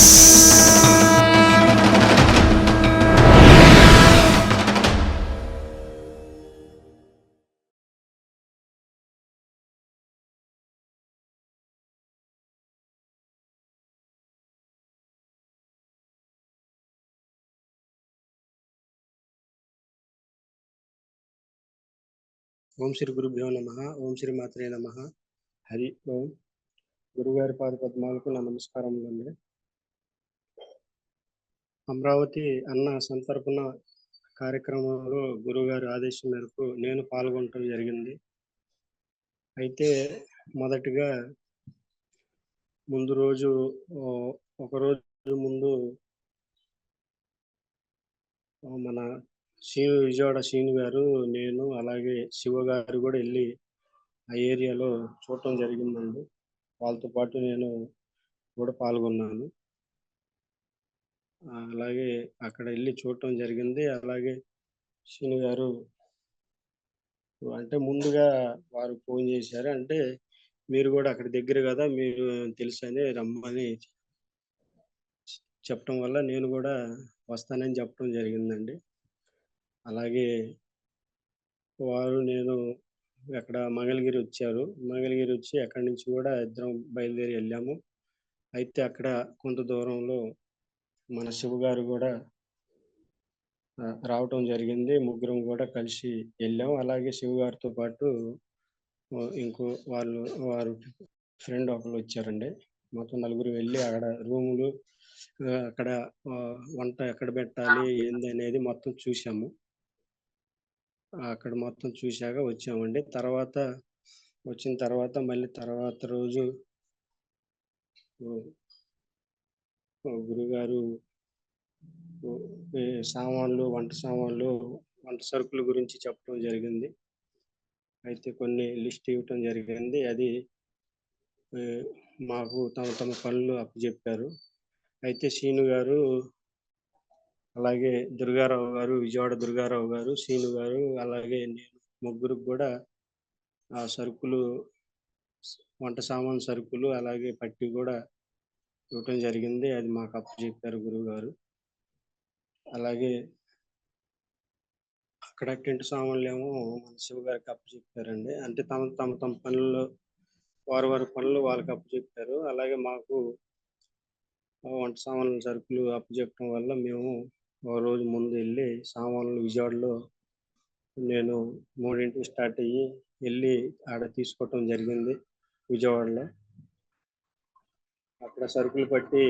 ఓం శ్రీ గురుభ్యో నమః. ఓం శ్రీ మాత్రే నమః. హరి ఓం. గురుగారి పాద పద్మాలకు నా నమస్కారములండి. అమరావతి అన్న సంతర్పణ కార్యక్రమంలో గురుగారి ఆదేశం మేరకు నేను పాల్గొనటం జరిగింది. అయితే మొదటిగా ముందు రోజు ఒక రోజు ముందు మన విజయవాడ శ్రీను గారు, నేను, అలాగే శివ గారు కూడా వెళ్ళి ఆ ఏరియాలో చూడటం జరిగిందండి. వాళ్ళతో పాటు నేను కూడా పాల్గొన్నాను. అలాగే అక్కడ వెళ్ళి చూడటం జరిగింది. అలాగే శ్రీను గారు అంటే ముందుగా వారు ఫోన్ చేశారు. అంటే మీరు కూడా అక్కడ దగ్గర కదా, మీరు తెలుసని రమ్మని చెప్పడం వల్ల నేను కూడా వస్తానని చెప్పడం జరిగిందండి. అలాగే వారు నేను అక్కడ మంగళగిరి వచ్చారు. మంగళగిరి వచ్చి అక్కడి నుంచి కూడా ఇద్దరం బయలుదేరి వెళ్ళాము. అయితే అక్కడ కొంత దూరంలో మన శివ గారు కూడా రావటం జరిగింది. ముగ్గురం కూడా కలిసి వెళ్ళాం. అలాగే శివ గారితో పాటు ఇంకో వారు ఫ్రెండ్ ఒకరు వచ్చారండి. మొత్తం నలుగురు వెళ్ళి అక్కడ రూములు, అక్కడ వంట ఎక్కడ పెట్టాలి ఏంది అనేది మొత్తం చూసాము. అక్కడ మొత్తం చూశాక వచ్చామండి. వచ్చిన తర్వాత మళ్ళీ తర్వాత రోజు గురుగారు వంట సరుకుల గురించి చెప్పడం జరిగింది. అయితే కొన్ని లిస్ట్ ఇవ్వటం జరిగింది. అది మాకు తమ పనులు అప్పచెప్పారు. అయితే శ్రీను గారు, అలాగే దుర్గారావు గారు, విజయవాడ దుర్గారావు గారు, శ్రీను గారు, అలాగే నేను ముగ్గురికి కూడా ఆ సరుకులు, వంట సామాన్ సరుకులు, అలాగే పట్టి కూడా ఇవ్వటం జరిగింది. అది మాకు అప్పచెప్పారు గురువు గారు. అలాగే అక్కడ టెంట్ సామాన్లు ఏమో మన శివ గారికి అప్పచెప్పారండి. అంటే తమ పనుల్లో వారి పనులు వాళ్ళకి అప్పచెప్పారు. అలాగే మాకు వంట సామాన్లు సరుకులు అప్పచెప్పడం వల్ల మేము ఒక రోజు ముందు వెళ్ళి సామాన్లు విజయవాడలో నేను 3ంటికి స్టార్ట్ అయ్యి వెళ్ళి ఆడ తీసుకోవటం జరిగింది. విజయవాడలో అక్కడ సరుకులు పట్టి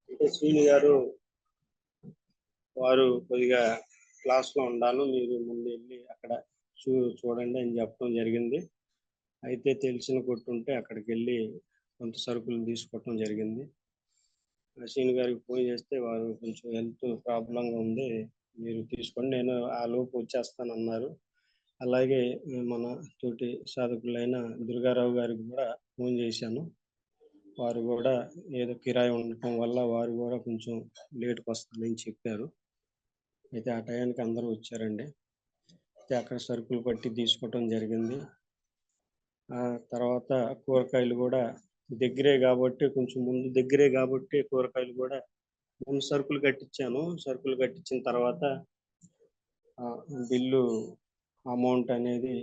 అంటే శ్రీని గారు వారు కొద్దిగా క్లాస్లో ఉండాలి, మీరు ముందు వెళ్ళి అక్కడ చూడండి అని చెప్పడం జరిగింది. అయితే తెలిసిన కొట్టుంటే అక్కడికి వెళ్ళి కొంత సరుకులు తీసుకోవటం జరిగింది. శ్రీను గారికి ఫోన్ చేస్తే వారు కొంచెం హెల్త్ ప్రాబ్లంగా ఉంది, మీరు తీసుకోండి, నేను ఆ లోపు వచ్చేస్తానన్నారు. అలాగే మన తోటి సాధకులైన దుర్గారావు గారికి కూడా ఫోన్ చేశాను. వారు కూడా ఏదో కిరాయి ఉండటం వల్ల వారు కూడా కొంచెం లేట్కి వస్తానని చెప్పారు. అయితే ఆ టయానికి అందరూ వచ్చారండి. అయితే అక్కడ సరుకులు పట్టి తీసుకోవటం జరిగింది. ఆ తర్వాత కూరగాయలు కూడా కొంచెం ముందు దగ్గరే కాబట్టి కూరగాయలు కూడా ముందు సరుకులు కట్టించాను. సరుకులు కట్టించిన తర్వాత బిల్లు అమౌంట్ అనేది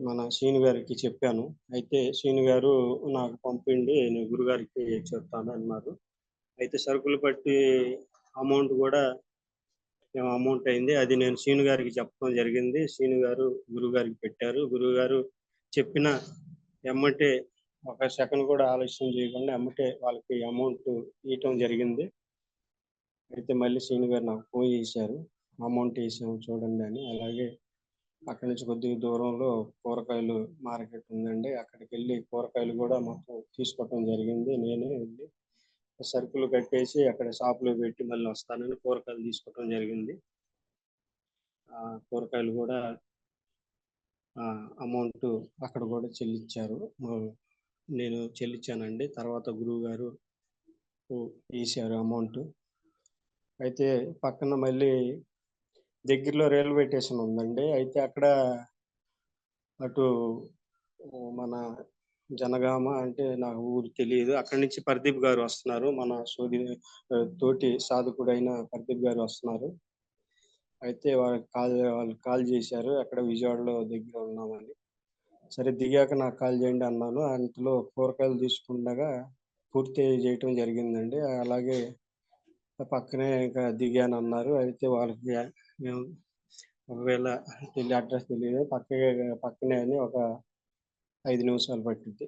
మన శ్రీను గారికి చెప్పాను. అయితే శ్రీను గారు నాకు పంపిండి, నేను గురుగారికి చెప్తాను అన్నారు. అయితే సరుకులు పట్టి అమౌంట్ కూడా అమౌంట్ అయింది. అది నేను శ్రీను గారికి చెప్పడం జరిగింది. శ్రీను గారు గురువు గారికి పెట్టారు. గురువు గారు చెప్పిన ఎమ్మటే ఒక సెకండ్ కూడా ఆలస్యం చేయకుండా ఎమ్మటే వాళ్ళకి అమౌంట్ ఇవ్వటం జరిగింది. అయితే మళ్ళీ శ్రీను గారు నాకు ఫోన్ చేశారు, అమౌంట్ వేసాము చూడండి అని. అలాగే అక్కడి నుంచి కొద్దిగా దూరంలో కూరగాయలు మార్కెట్ ఉందండి, అక్కడికి వెళ్ళి కూరగాయలు కూడా మొత్తం తీసుకోవటం జరిగింది. నేనే వెళ్ళి సరుకులు కట్టేసి అక్కడ షాపులో పెట్టి మళ్ళీ వస్తానని కూరగాయలు తీసుకోవటం జరిగింది. కూరగాయలు కూడా అమౌంట్ అక్కడ కూడా చెల్లించారు, నేను చెల్లించానండి. తర్వాత గురువు గారు వేసారు అమౌంట్. అయితే పక్కన మళ్ళీ దగ్గరలో రైల్వే స్టేషన్ ఉందండి. అయితే అక్కడ అటు మన జనగామ అంటే నాకు ఊరు తెలీదు. అక్కడి నుంచి పర్దీప్ గారు వస్తున్నారు. మన తోటి సాధకుడైన పర్దీప్ గారు వస్తున్నారు. అయితే వాళ్ళు కాల్ చేశారు. అక్కడ విజయవాడలో దగ్గర ఉన్నామని. సరే దిగాక నాకు కాల్ చేయండి అన్నాను. అంతలో కూరగాయలు తీసుకుండగా పూర్తి చేయటం జరిగిందండి. అలాగే పక్కనే ఇంకా దిగానన్నారు. అయితే వాళ్ళకి మేము ఒకవేళ అడ్రెస్ తెలీదు. పక్కనే అని ఒక 5 నిమిషాలు పట్టిద్ది.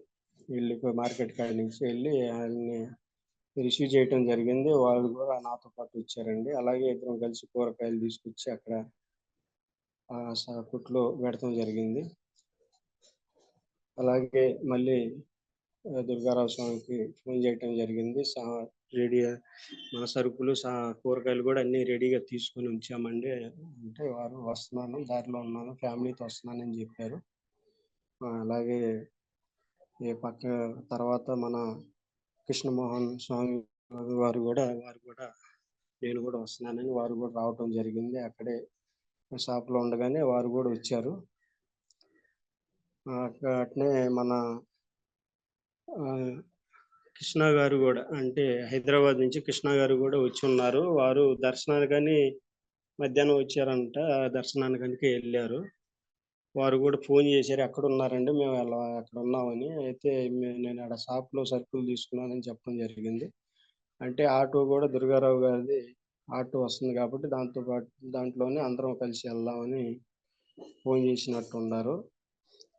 మార్కెట్ కాడ నుంచి వెళ్ళి ఆయన్ని రిసీవ్ చేయటం జరిగింది. వాళ్ళు కూడా నాతో పాటు వచ్చారండి. అలాగే ఇద్దరం కలిసి కూరగాయలు తీసుకొచ్చి అక్కడ కొట్లో పెడతాం జరిగింది. అలాగే మళ్ళీ దుర్గారావు స్వామికి ఫోన్ చేయటం జరిగింది. రెడీ మన సరుకులు కూరగాయలు కూడా అన్నీ రెడీగా తీసుకొని ఉంచామండి. అంటే వారు వస్తున్నాను, దారిలో ఉన్నాను, ఫ్యామిలీతో వస్తున్నానని చెప్పారు. అలాగే పక్క తర్వాత మన కృష్ణమోహన్ స్వామి వారు కూడా నేను కూడా వస్తున్నానని వారు కూడా రావటం జరిగింది. అక్కడే షాప్లో ఉండగానే వారు కూడా వచ్చారు. అట్నే మన కృష్ణ గారు కూడా, అంటే హైదరాబాద్ నుంచి కృష్ణ గారు కూడా వచ్చి ఉన్నారు. వారు దర్శనానికని మధ్యాహ్నం వచ్చారంట. దర్శనానికనికి వెళ్ళారు. వారు కూడా ఫోన్ చేశారు, ఎక్కడ ఉన్నారండి, మేము అక్కడ ఉన్నామని. అయితే నేను ఆడ షాప్లో సరుకులు తీసుకున్నానని చెప్పడం జరిగింది. అంటే ఆటో కూడా దుర్గారావు గారిది ఆటో వస్తుంది కాబట్టి దాంట్లోనే అందరం కలిసి వెళ్దామని ఫోన్ చేసినట్టు ఉన్నారు.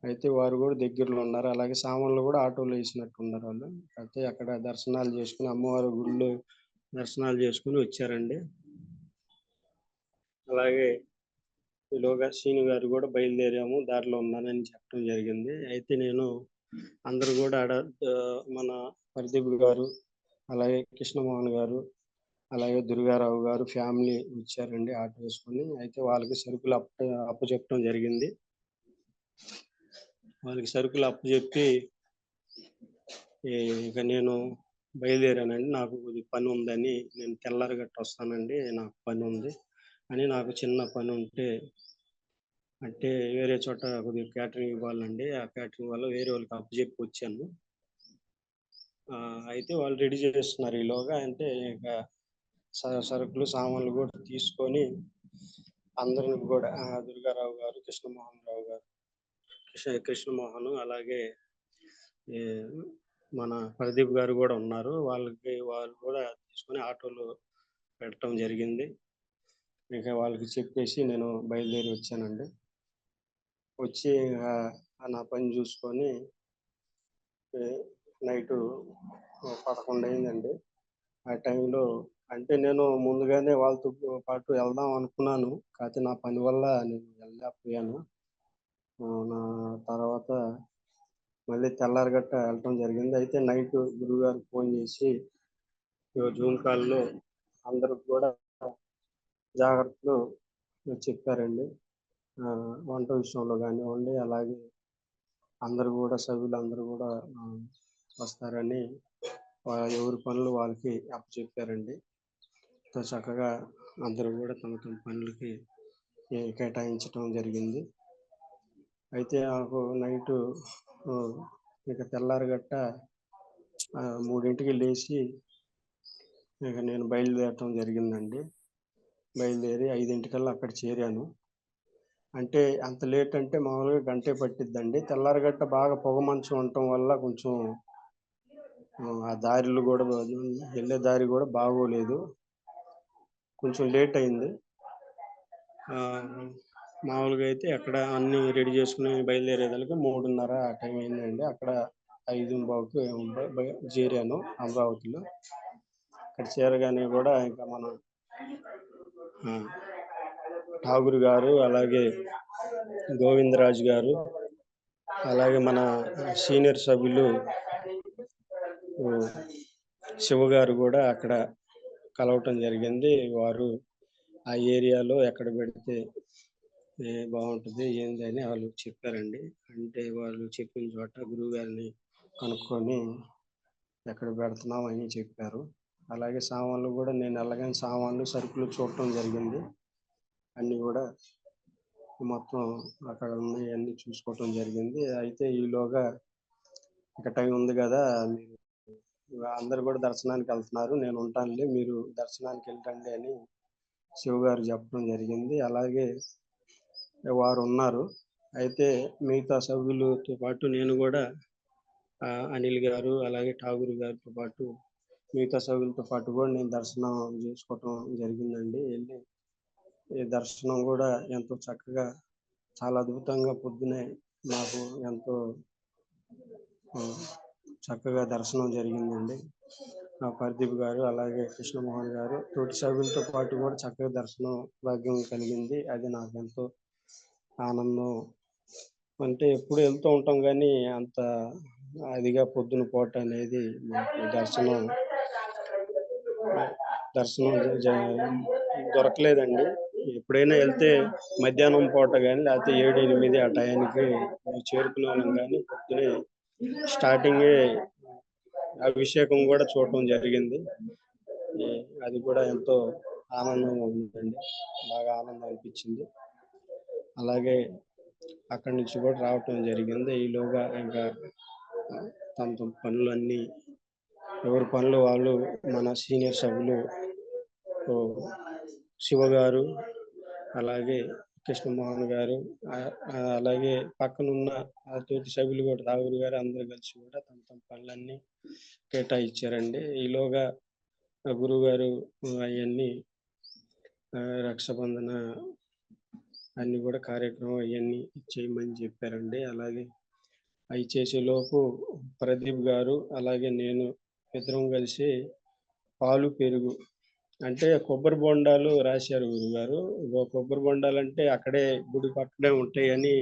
అయితే వారు కూడా దగ్గరలో ఉన్నారు. అలాగే సామాన్లు కూడా ఆటోలో వేసినట్టు ఉన్నారు వాళ్ళు. అయితే అక్కడ దర్శనాలు చేసుకుని అమ్మవారి గుడిలో దర్శనాలు చేసుకుని వచ్చారండి. అలాగే ఈలోగా శ్రీను గారు కూడా బయలుదేరాము, దారిలో ఉన్నానని చెప్పడం జరిగింది. అయితే నేను అందరూ కూడా మన ప్రదీప్ గారు, అలాగే కృష్ణమోహన్ గారు, అలాగే దుర్గారావు గారు ఫ్యామిలీ వచ్చారండి ఆటో వేసుకొని. అయితే వాళ్ళకి సరుకులు అప్పచెప్పడం జరిగింది. వాళ్ళకి సరుకులు అప్పచెప్పి ఇక నేను బయలుదేరానండి. నాకు కొద్దిగా పని ఉందని, నేను తెల్లారి గట్ట వస్తానండి, నాకు పని ఉంది అని, నాకు చిన్న పని ఉంటే అంటే వేరే చోట కొద్దిగా క్యాటరింగ్ ఇవ్వాలండి. ఆ క్యాటరింగ్ వల్ల వేరే వాళ్ళకి అప్పచెప్పి వచ్చాను. అయితే వాళ్ళు రెడీ చేస్తున్నారు ఈలోగా. అంటే ఇక సరుకులు సామాన్లు కూడా తీసుకొని అందరిని కూడా దుర్గారావు గారు, కృష్ణమోహన్, అలాగే మన ప్రదీప్ గారు కూడా ఉన్నారు. వాళ్ళు కూడా తీసుకొని ఆటోలో పెట్టడం జరిగింది. ఇక వాళ్ళకి చెప్పేసి నేను బయలుదేరి వచ్చానండి. వచ్చి నా పని చూసుకొని నైటు 11 అయిందండి. ఆ టైంలో అంటే నేను ముందుగానే వాళ్ళతో పాటు వెళ్దాం అనుకున్నాను. కాకపోతే నా పని వల్ల నేను వెళ్ళలేకపోయాను. నా తర్వాత మళ్ళీ తెల్లారగట్ట వెళ్ళటం జరిగింది. అయితే నైట్ గురువుగారికి ఫోన్ చేసి జూమ్ కాల్లో అందరికి కూడా జాగ్రత్తలు చెప్పారండి. వంట విషయంలో కానివ్వండి, అలాగే సభ్యులందరూ కూడా వస్తారని ఎవరి పనులు వాళ్ళకి అప్పచెప్పారండి. చక్కగా అందరూ కూడా తమ తమ పనులకి కేటాయించడం జరిగింది. అయితే నాకు నైటు ఇక తెల్లారగట్ట 3ంటికి లేచి ఇక నేను బయలుదేరటం జరిగిందండి. బయలుదేరి 5ంటికల్లా అక్కడ చేరాను. అంటే అంత లేట్ అంటే మామూలుగా గంటే పట్టిద్దండి. తెల్లారగట్ట బాగా పొగ మంచు ఉండటం వల్ల కొంచెం ఆ దారులు కూడా, వెళ్ళే దారి కూడా బాగోలేదు, కొంచెం లేట్ అయింది. మామూలుగా అయితే అక్కడ అన్ని రెడీ చేసుకుని బయలుదేరేదానికి 3:30 ఆ టైం అయిందండి. అక్కడ 5:15కి చేరాను అమరావతిలో. అక్కడ చేరగానే కూడా ఇంకా మన ఠాగూర్ గారు, అలాగే గోవిందరాజు గారు, అలాగే మన సీనియర్ సభ్యులు శివ గారు కూడా అక్కడ కలవటం జరిగింది. వారు ఆ ఏరియాలో ఎక్కడ పెడితే బాగుంటుంది ఏంది అని వాళ్ళు చెప్పారండి. అంటే వాళ్ళు చెప్పిన చోట గురువు గారిని కనుక్కొని ఎక్కడ పెడుతున్నాం అని చెప్పారు. అలాగే సామాన్లు కూడా నేను వెళ్ళగానే సామాన్లు సరుకులు చూడటం జరిగింది. అన్నీ కూడా మొత్తం అక్కడ ఉన్నాయి అన్నీ చూసుకోవటం జరిగింది. అయితే ఈలోగా ఇక టైం ఉంది గదా! మీరు అందరూ గూడా దర్శనానికెళ్తున్నారు. నేను ఉంటానులే మీరు దర్శనానికెళ్ళిరండి అని శివగారు చెప్పడం జరిగింది. అలాగే వారున్నారు. అయితే మిగతా సభ్యులతో పాటు నేను గూడా అనిల్ గారు, అలాగే ఠాగూర్ గారితో పాటు మిగతా సభ్యులతో పాటు గూడా నేను దర్శనం జేసుకోవటం జరిగిందండి. ఈ దర్శనం గూడా ఎంతో చక్కగా చాలా అద్భుతంగా పొద్దున్నే నాకు ఎంతో ఆహ్, చక్కగా దర్శనం జరిగిందండి. పర్దీప్ గారు, అలాగే కృష్ణమోహన్ గారు, తోటి సభ్యులతో పాటు గూడా చక్కగా దర్శనం భాగ్యం కలిగింది. అది నాకెంతో ఆనందం. అంటే ఎప్పుడు వెళ్తూ ఉంటాం గానీ, అంత అదిగా పొద్దున పూట అనేది మాకు దర్శనం జ దొరకలేదండి. ఎప్పుడైనా ఎళ్తే మధ్యాహ్నం పూట గాని, లేకపోతే 7, 8 ఆ టయానికి చేరుకునేవాళ్ళం గానీ, పొద్దున్నే స్టార్టింగే అభిషేకం గూడా చూడటం జరిగింది. ఈ అది కూడా ఎంతో ఆనందంగా ఉందండి. బాగా ఆనందం అనిపిచ్చింది. అలాగే అక్కడి నుంచి కూడా రావటం జరిగింది. ఈలోగా ఇంకా తమ తమ పనులన్నీ ఎవరి పనులు వాళ్ళు మన సీనియర్ సభ్యులు ఓహ్! శివ గారు, అలాగే కృష్ణమోహన్ గారు, అలాగే పక్కనున్న తోటి సభ్యులు కూడా రాఘవులు గారు అందరూ కలిసి కూడా తమ తమ పనులన్నీ కేటాయిచ్చారండి. ఈలోగా గురువుగారు అయన్నీ రక్షాబంధన అన్నీ కూడా కార్యక్రమం అయన్నీ చేయమని చెప్పారండి. అలాగే అయి చేసేలోపు ప్రదీప్ గారు, అలాగే నేను ఇద్దరం కలిసి పాలు, పెరుగు అంటే కొబ్బరి బొండాలు రాశారు గురువుగారు. కొబ్బరి బొండాలంటే అక్కడే గుడి పక్కనే ఉంటాయని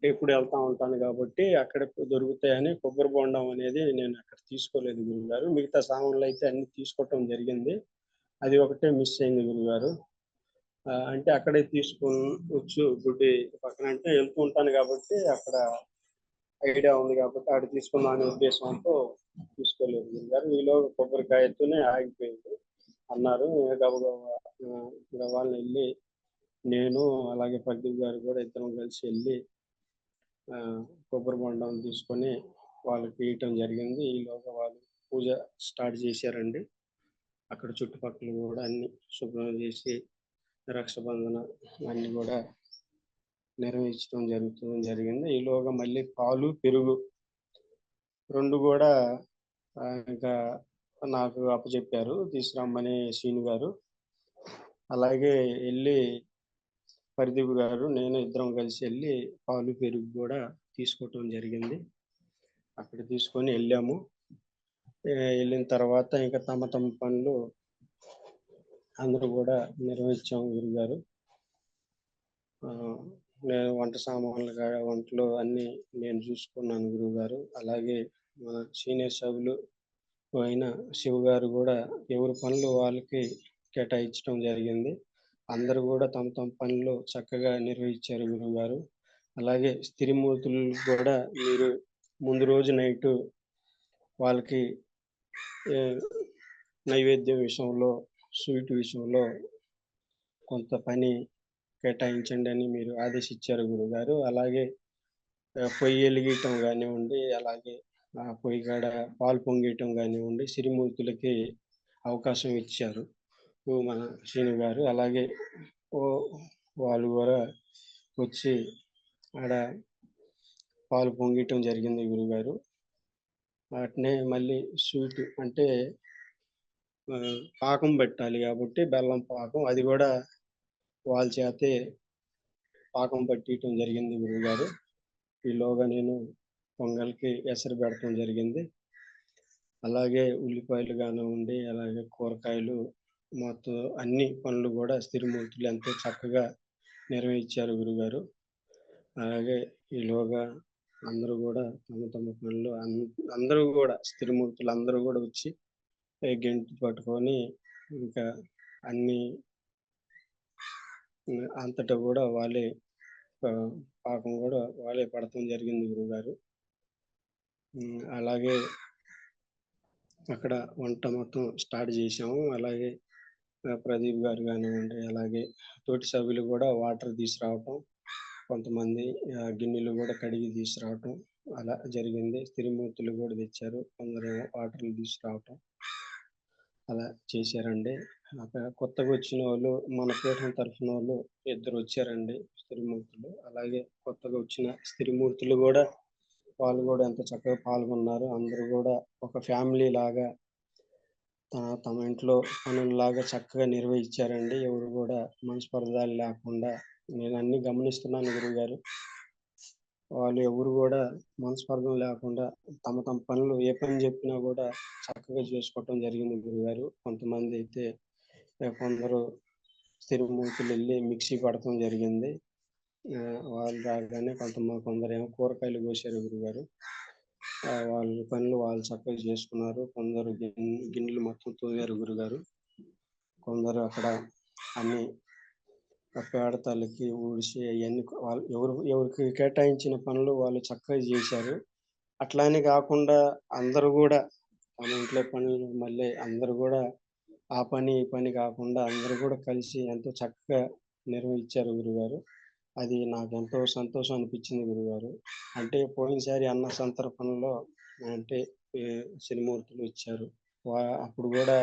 ఎప్పుడు వెళ్తా ఉంటాను కాబట్టి అక్కడ దొరుకుతాయని కొబ్బరి బొండం అనేది నేను అక్కడ తీసుకోలేదు గురువుగారు. మిగతా సామాన్లయితే అన్నీ తీసుకోవటం జరిగింది. అది ఒకటే మిస్ అయింది గురువుగారు. అంటే అక్కడే తీసుకోవచ్చు గుడి పక్కన అంటే వెళ్తూ ఉంటాను కాబట్టి అక్కడ ఐడియా ఉంది కాబట్టి ఆడ తీసుకుందాం అనే ఉద్దేశంతో తీసుకోలేదు గురువుగారు. ఈలోగా కొబ్బరికాయతోనే ఆగిపోయింది. అన్నారు. గబగబా గబాల్న ఎళ్లి నేను అలాగే ప్రదీప్ గారు కూడా ఇద్దరం కలిసి ఎళ్లి కొబ్బరి బొండం తీసుకొని వాళ్ళకి ఇయటం జరిగింది. ఈలోగా వాళ్ళు పూజ స్టార్ట్ చేశారండి. అక్కడ చుట్టుపక్కల గూడా అన్నీ శుభ్రం చేసి రక్షాబంధన అన్నీ గూడా నిర్వహించడం జరిగింది. ఈలోగా మళ్ళీ పాలు, పెరుగు 2 గూడా ఇంకా నాకు అప్పజెప్పారు తీసుకురమ్మని శ్రీను గారు. అలాగే ఎళ్లి ప్రదీప్ గారు, నేను ఇద్దరం కలిసి ఎళ్లి పాలు, పెరుగు గూడా తీసుకోవటం జరిగింది. అక్కడ తీసుకొని ఎళ్ళాము. ఎళ్ళిన తర్వాత ఇంక తమ తమ పనులు అందరూ గూడా నిర్వహించాము గురుగారు. నేను వంట సామాన్లు వంటలు అన్నీ నేను చూసుకున్నాను గురువుగారు. అలాగే మన సీనియర్ సభ్యులు అయిన శివ గారు గూడా ఎవరి పనులు వాళ్ళకి కేటాయించడం జరిగింది. అందరూ గూడా తమ తమ పనులు చక్కగా నిర్వహించారు గురువుగారు. అలాగే స్త్రీమూర్తులు గూడా మీరు ముందు రోజు నైటు వాళ్ళకి నైవేద్యం విషయంలో, స్వీట్ విషయంలో కొంత పని కేటాయించండి అని మీరు ఆదేశించారు గురువుగారు. అలాగే పొయ్యి ఎలిగియటం గానివ్వండి, అలాగే పొయ్యి కాడ పాలు పొంగియటం గానివ్వండి, సిరిమూర్తులకి అవకాశం ఇచ్చారు. మన శ్రీను గారు. అలాగే వాళ్ళు గూడా వచ్చి ఆడ పాలు పొంగియటం జరిగింది గురువుగారు. అట్నే మళ్ళీ స్వీట్ అంటే పాకం పెట్టాలి గాబట్టి బెల్లం పాకం అది గూడా వాళ్ళ చేతే పాకం పట్టియటం జరిగింది గురువుగారు. ఈలోగా నేను పొంగల్‌కి ఎసరు పెడతం జరిగింది. అలాగే ఉల్లిపాయలు గానివ్వండి, అలాగే కూరగాయలు మొత్తం అన్ని పనులు గూడా స్త్రీమూర్తులు ఎంతో చక్కగా నిర్వహించారు గురువుగారు. అలాగే ఈలోగా అందరూ గూడా తమ తమ పనులు అందరూ గూడా స్త్రీమూర్తులందరూ గూడా వచ్చి గెంటి పట్టుకొని ఇంకా అన్నీ అంతటా గూడా వాళ్ళే పాకం గూడా వాళ్ళే పడటం జరిగింది గురువుగారు. అలాగే అక్కడ వంట మొత్తం స్టార్ట్ జేశాము. అలాగే ప్రదీప్ గారు గానివ్వండి, అలాగే తోటి సభ్యులు గూడా వాటర్ తీసుకురావటం, కొంతమంది గిన్నెలు గూడా కడిగి తీసుకురావటం, అలా జరిగింది. స్త్రీమూర్తులు కూడా తెచ్చారు. కొందరేమో వాటర్‌లు తీసుకురావటం అలా చేశారండి. అక్కడ కొత్తగా వచ్చినోళ్ళు మన పీఠం తరఫునోళ్ళు ఇద్దరొచ్చారండి స్త్రీమూర్తులు. అలాగే కొత్తగా వచ్చిన స్త్రీమూర్తులు గూడా వాళ్ళు గూడా ఎంతో చక్కగా పాల్గొన్నారు. అందరూ గూడా ఒక ఫ్యామిలీ లాగా తమ ఇంట్లో పనుల్లాగా చక్కగా నిర్వహించారండి. ఎవరు గూడా మనస్పర్ధలు లేకుండా నేనన్నీ గమనిస్తున్నాను గురువుగారు. వాళ్ళు ఎవరు గూడా మనస్పర్ధలు లేకుండా తమ పనులు ఏ పని జెప్పినా గూడా చక్కగా చేసుకోవటం జరిగింది గురువుగారు. కొంతమందైతే కొందరు స్థిరమూర్తులెళ్ళి మిక్సీ పడటం జరిగింది. వాళ్ళు రాగానే కొందరేమో కూరగాయలు కోసారు గురువుగారు. వాళ్ళ పనులు వాళ్ళు చక్కగా చేసుకున్నారు. కొందరు గిన్నెలు మొత్తం తోమారు గురుగారు. కొందరు అక్కడ అన్నీ పేడ తలకి ఊడ్చి అయన్నీ వాళ్ళు ఎవరికి కేటాయించిన పనులు వాళ్ళు చక్కగా జేశారు. అట్లా అని గాకుండా అందరూ గూడా తమ ఇంట్లో పనులు మళ్ళీ అందరూ గూడా ఆ పని, ఈ పని కాకుండా అందరూ గూడా కలిసి ఎంతో చక్కగా నిర్వహించారు గురుగారు. అది నాకెంతో సంతోషం అనిపిచ్చింది గురుగారు. అంటే పోయినసారి అన్న సంతర్పణలో అంటే ఈ సినిమూర్తులు ఇచ్చారు. అప్పుడు గూడా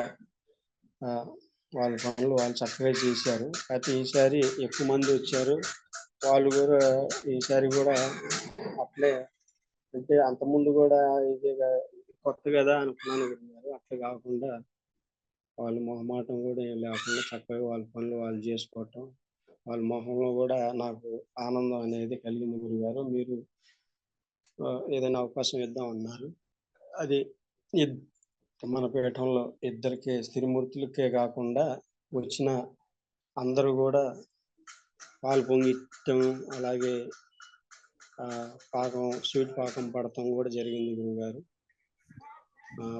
ఆహ్, వాళ్ళ పనులు వాళ్ళు చక్కగా చేశారు. అయితే ఈసారి ఎక్కువ మందొచ్చారు. వాళ్ళు గూడా ఈసారి గూడా అట్లే అంటే అంతకుముందు గూడా కొత్త గదా అనుకున్నాను గురుగారు. అట్లా గాకుండా వాళ్ళు మొహమాటం గూడా ఏం లేకుండా చక్కగా వాళ్ళ పనులు వాళ్ళు జేసుకోవటం. వాళ్ళ మొహంలో గూడా నాకు ఆనందం అనేది కలిగింది గురుగారు. మీరు ఏదైనా అవకాశం ఇద్దామన్నారు. అది ఇద్ మన పీఠంలో ఇద్దరికే స్త్రీమూర్తులకే గాకుండా వచ్చిన అందరూ గూడా పాలు పొంగిచ్చటం, అలాగే స్వీట్ పాకం పడటం గూడా జరిగింది గురువుగారు.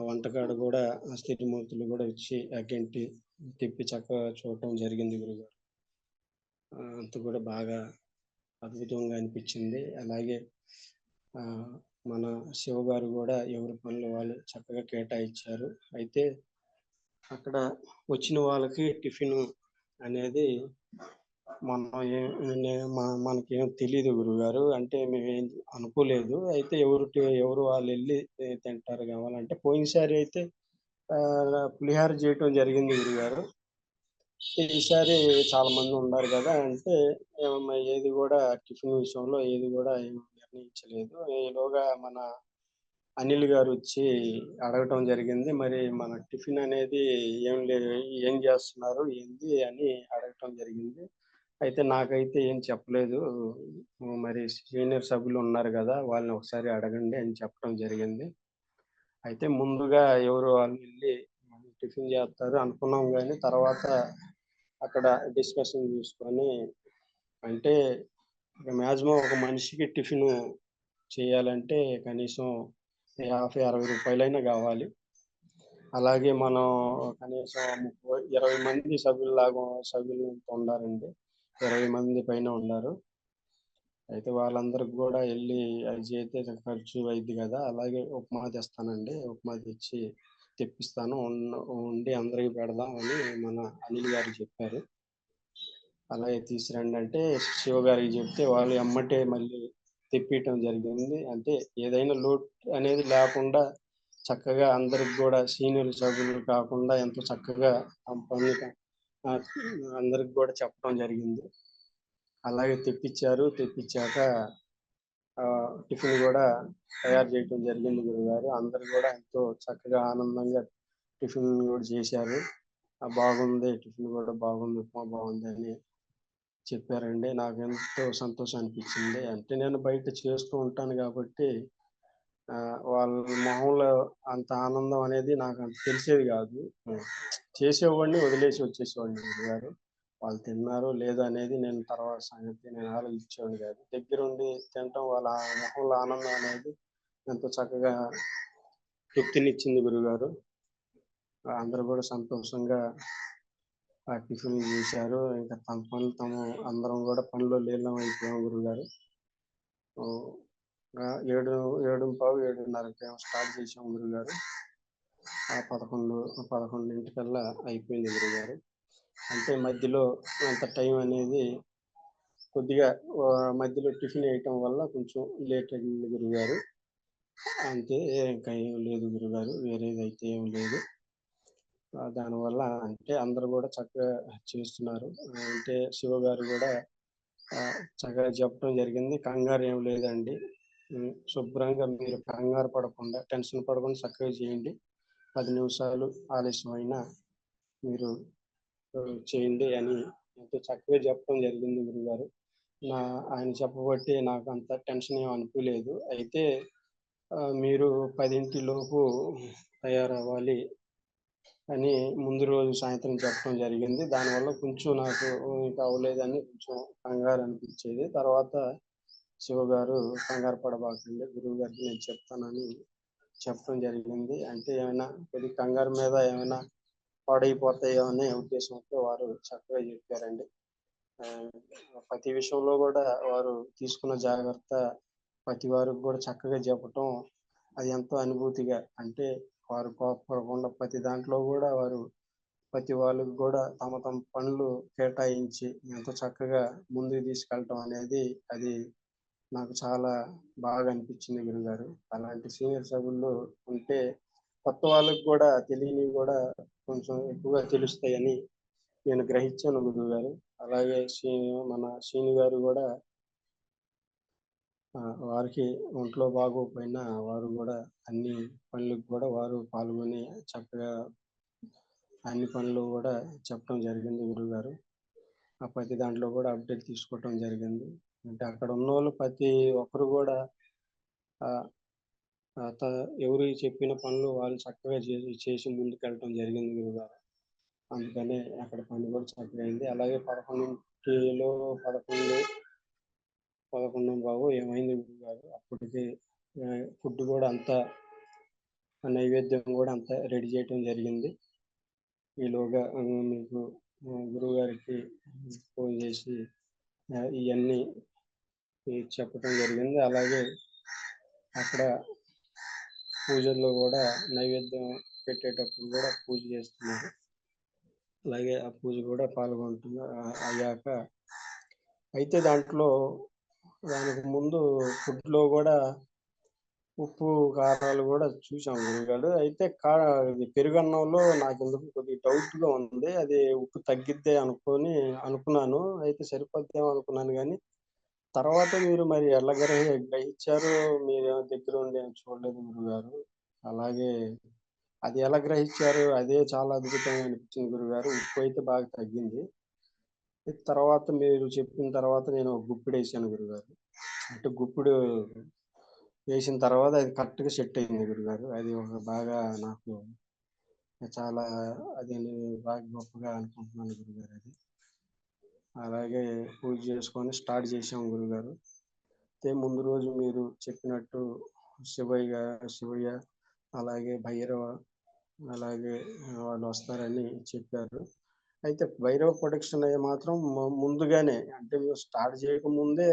వంటకాడ గూడా స్థితిమూర్తులు గూడా వచ్చి అగ్గంటి తిప్పి చక్కగా చూడటం జరిగింది గురుగారు. అంతా కూడా బాగా అద్భుతంగా అనిపిచ్చింది. అలాగే ఆహ్, మన శివగారు గూడా ఎవరి పనులు వాళ్ళు చక్కగా కేటాయిచ్చారు. అయితే అక్కడ వచ్చిన వాళ్ళకి టిఫిను అనేది మనం ఏ నే మనకేం తెలీదు గురువుగారు. అంటే మేమేం అనుకోలేదు. అయితే ఎవరు వాళ్ళెళ్లి తింటారు కావాలంటే పోయినసారి అయితే పులిహోర చేయటం జరిగింది గురుగారు. ఈసారి చాలా మంది ఉన్నారు గదా! అంటే ఏది గూడా టిఫిన్ విషయంలో ఏది గూడా ఏం నిర్ణయించలేదు. ఈలోగా మన అనిల్ గారొచ్చి అడగటం జరిగింది. మరి మన టిఫిన్ అనేది ఏం జేస్తున్నారు? ఏంది? అని అడగటం జరిగింది. అయితే నాకైతే ఏం చెప్పలేదు. మరి సీనియర్ సభ్యులున్నారు గదా! వాళ్ళని ఒకసారి అడగండి అని చెప్పడం జరిగింది. అయితే ముందుగా ఎవరు వాళ్ళు ఎళ్లి టిఫిన్ జేత్తారు అనుకున్నాం గానీ, తర్వాత అక్కడ డిస్కషన్ జూసుకొని అంటే మాక్సిమం ఒక మనిషికి టిఫిను చేయాలంటే కనీసం రూ. 50, 60 గావాలి. అలాగే మనం కనీసం 20 మంది సభ్యులు ఉండారండి. 20 మంది పైన ఉన్నారు. అయితే వాళ్ళందరికి గూడా ఎళ్లి అది చేస్తే ఖర్చు అయిద్ది గదా! అలాగే ఉప్మా తెస్తానండి. ఉప్మా తెప్పిస్తాను. వండి అందరికి పెడదాం అని మన అనిల్ గారు చెప్పారు. అలాగే తీసురండి అంటే శివ గారికి చెప్తే వాళ్ళు ఎమ్మటే మళ్ళీ తెప్పియటం జరిగింది. అంటే ఏదైనా లోటు అనేది లేకుండా చక్కగా అందరికి గూడా సీనియర్ సభ్యులు కాకుండా ఎంతో చక్కగా తమ పని ఆహ్, అందరికి గూడా చెప్పడం జరిగింది. అలాగే తెప్పిచ్చారు. తెప్పిచ్చాక టిఫిన్ గూడా తయారు చేయటం జరిగింది గురువుగారు. అందరూ గూడా ఎంతో చక్కగా ఆనందంగా టిఫిన్ గూడా చేశారు. బాగుంది. టిఫిన్ గూడా బాగుంది. ఉప్మా బాగుందని చెప్పారండి. నాకెంతో సంతోషం అనిపిచ్చింది. అంటే నేను బయట చేస్తూ ఉంటాను గాబట్టి వాళ్ళ మొహంలో అంత ఆనందం అనేది నాకంత తెలిసేది గాదు. హ్మ్. చేసేవాడిని, వదిలేసి వచ్చేసేవాడిని గురువుగారు. వాళ్ళు తిన్నారో లేదో అనేది నేను తర్వాత సంగతి నేను ఆలోచించేవాడిని గాదు. దగ్గరుండి తినటం వాళ్ళ మొహంలో ఆనందం అనేది ఎంతో చక్కగా తృప్తినిచ్చింది గురువుగారు. అందరూ గూడా సంతోషంగా టిఫిన్‌లు జేశారు. ఇంకా తమ పనులు అందరం గూడా పనిలో లీనమైపోయాం గురువుగారు. హ్మ్. 7, 7:15, 7:30కేమో స్టార్ట్ చేశాం గురువుగారు. 11 అయిపోయింది గురువుగారు. అంటే మధ్యలో అంత టైం అనేది కొద్దిగా మధ్యలో టిఫిన్ వేయటం వల్ల కొంచెం లేట్ అయింది గురువుగారు. అంతే. ఇంకా ఏం లేదు గురుగారు. వేరేదైతే ఏం లేదు. దానివల్ల అంటే అందరూ గూడా చక్కగా చేస్తున్నారు. అంటే శివ గారు గూడా చక్కగా చెప్పడం జరిగింది. కంగారేం లేదండి. శుభ్రంగా మీరు కంగారు పడకుండా, టెన్షన్ పడకుండా చక్కగా చేయండి. 10 నిమిషాలు ఆలస్యమైనా మీరు చేయండి అని ఎంతో చక్కగా చెప్పడం జరిగింది గురుగారు. ఆయన చెప్పబట్టి నాకంత టెన్షన్ ఏమి అనిపియలేదు. అయితే మీరు 10 లోపు తయారవ్వాలి అని ముందు రోజు సాయంత్రం చెప్పడం జరిగింది. దానివల్ల కొంచెం నాకు ఇంకా అవ్వలేదని కొంచెం కంగారు అనిపించేది. తర్వాత శివగారు కంగారు పడబాకండి, గురువుగారికి నేను చెప్తానని చెప్పడం జరిగింది. అంటే ఏమైనా కొద్దిగా కంగారు మీద ఏమైనా పాడైపోతాయో అనే ఉద్దేశంతో వారు చక్కగా చెప్పారండి. ప్రతి విషయంలో గూడా వారు తీసుకున్న జాగ్రత్త ప్రతి వారికి గూడా చక్కగా చెప్పటం, అది ఎంతో అనుభూతిగా అంటే వారు కోప్పడకుండా ప్రతి దాంట్లో గూడా వారు ప్రతి వాళ్ళకి గూడా తమ తమ పనులు కేటాయించి ఎంతో చక్కగా ముందుకు తీసుకెళ్ళటం అనేది అది నాకు చాలా బాగా అనిపించింది గురుగారు. అలాంటి సీనియర్ సభ్యులు ఉంటే కొత్త వాళ్ళకి గూడా తెలియనివి గూడా కొంచెం ఎక్కువగా తెలుస్తాయని నేను గ్రహించాను గురువుగారు. అలాగే మన శ్రీను గారు గూడా వారికి ఒంట్లో బాగోకపోయినా వారు గూడా అన్ని పనులకు గూడా వారు పాల్గొని చక్కగా అన్ని పనులు గూడా చెప్పడం జరిగింది గురువుగారు. ప్రతి దాంట్లో గూడా అప్డేట్ తీసుకోవటం జరిగింది. అంటే అక్కడ ఉన్నోళ్ళు ప్రతి ఒక్కరు గూడా ఆహ్, ఆహ్, త ఎవరు చెప్పిన పనులు వాళ్ళు చక్కగా చేసి ముందుకెళ్ళటం జరిగింది గురువుగారు. అందుకనే అక్కడ పని కూడా చక్కగా అయింది. అలాగే 11 11 ఏమైంది గురువుగారు అప్పటికి ఫుడ్ గూడా అంతా నైవేద్యం గూడా అంతా రెడీ చేయటం జరిగింది. ఈలోగా మీకు గురువుగారికి ఫోన్ చేసి ఇయన్నీ చెప్పటం జరిగింది. అలాగే అక్కడ పూజల్లో గూడా నైవేద్యం పెట్టేటప్పుడు గూడా పూజ చేస్తున్నారు. అలాగే ఆ పూజ గూడా అయ్యాక అయితే దానికి ముందు ఫుడ్‌లో గూడా ఉప్పు, కారాలు గూడా చూసాం గురువుగారు. అయితే ఇది పెరుగన్నంలో నాకెందుకో కొద్దిగా డౌట్‌గా ఉంది. అది ఉప్పు తగ్గిద్దే అనుకున్నాను. అయితే సరిపోద్దేమో అనుకున్నాను గానీ, తర్వాత మీరు మరి ఎలా గ్రహించారో మీరేమో దగ్గరుండి ఏమి చూడలేదు గురువుగారు. అలాగే అది ఎలా గ్రహించారో అదే చాలా అద్భుతంగా అనిపించింది గురువుగారు. ఉప్పయితే బాగా తగ్గింది. తర్వాత మీరు చెప్పిన తర్వాత నేను ఒక గుప్పిడేసాను గురువుగారు. అంటే గుప్పిడు వేసిన తర్వాత అది కరెక్ట్‌గా సెట్ అయింది గురుగారు. అది ఒక బాగా నాకు చాలా అది నేను బాగా గొప్పగా అనుకుంటున్నాను గురుగారు అది. అలాగే పూజ చేసుకొని స్టార్ట్ చేసాం గురుగారు. అయితే ముందు రోజు మీరు చెప్పినట్టు శివయ్య, అలాగే భైరవ, అలాగే వాళ్ళొస్తారని చెప్పారు. అయితే భైరవ ప్రొడక్షన్ అయ్యి మాత్రం ముందుగానే అంటే మేము స్టార్ట్ చేయకముందే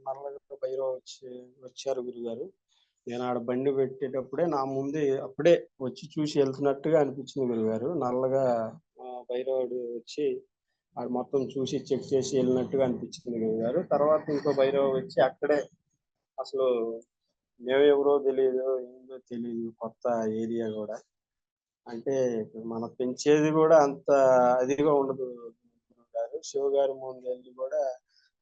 నల్లగా భైరవ వచ్చారు గురుగారు. నేను ఆడ బండి పెట్టేటప్పుడే నా ముందే అప్పుడే వచ్చి చూసి ఎళ్తున్నట్టుగా అనిపించింది గురుగారు. నల్లగా భైరవుడు వచ్చి ఆడు మొత్తం చూసి చెక్ చేసి ఎళ్ళినట్టుగా అనిపించింది గురుగారు. తర్వాత ఇంకో భైరవ వచ్చి అక్కడే అసలు మేమెవరో తెలీదు, ఏందో తెలీదు. కొత్త ఏరియా గూడా. అంటే మనం పెంచేది గూడా అంత అదిగా ఉండదు గురువుగారు. శివ గారి ముందెళ్లి గూడా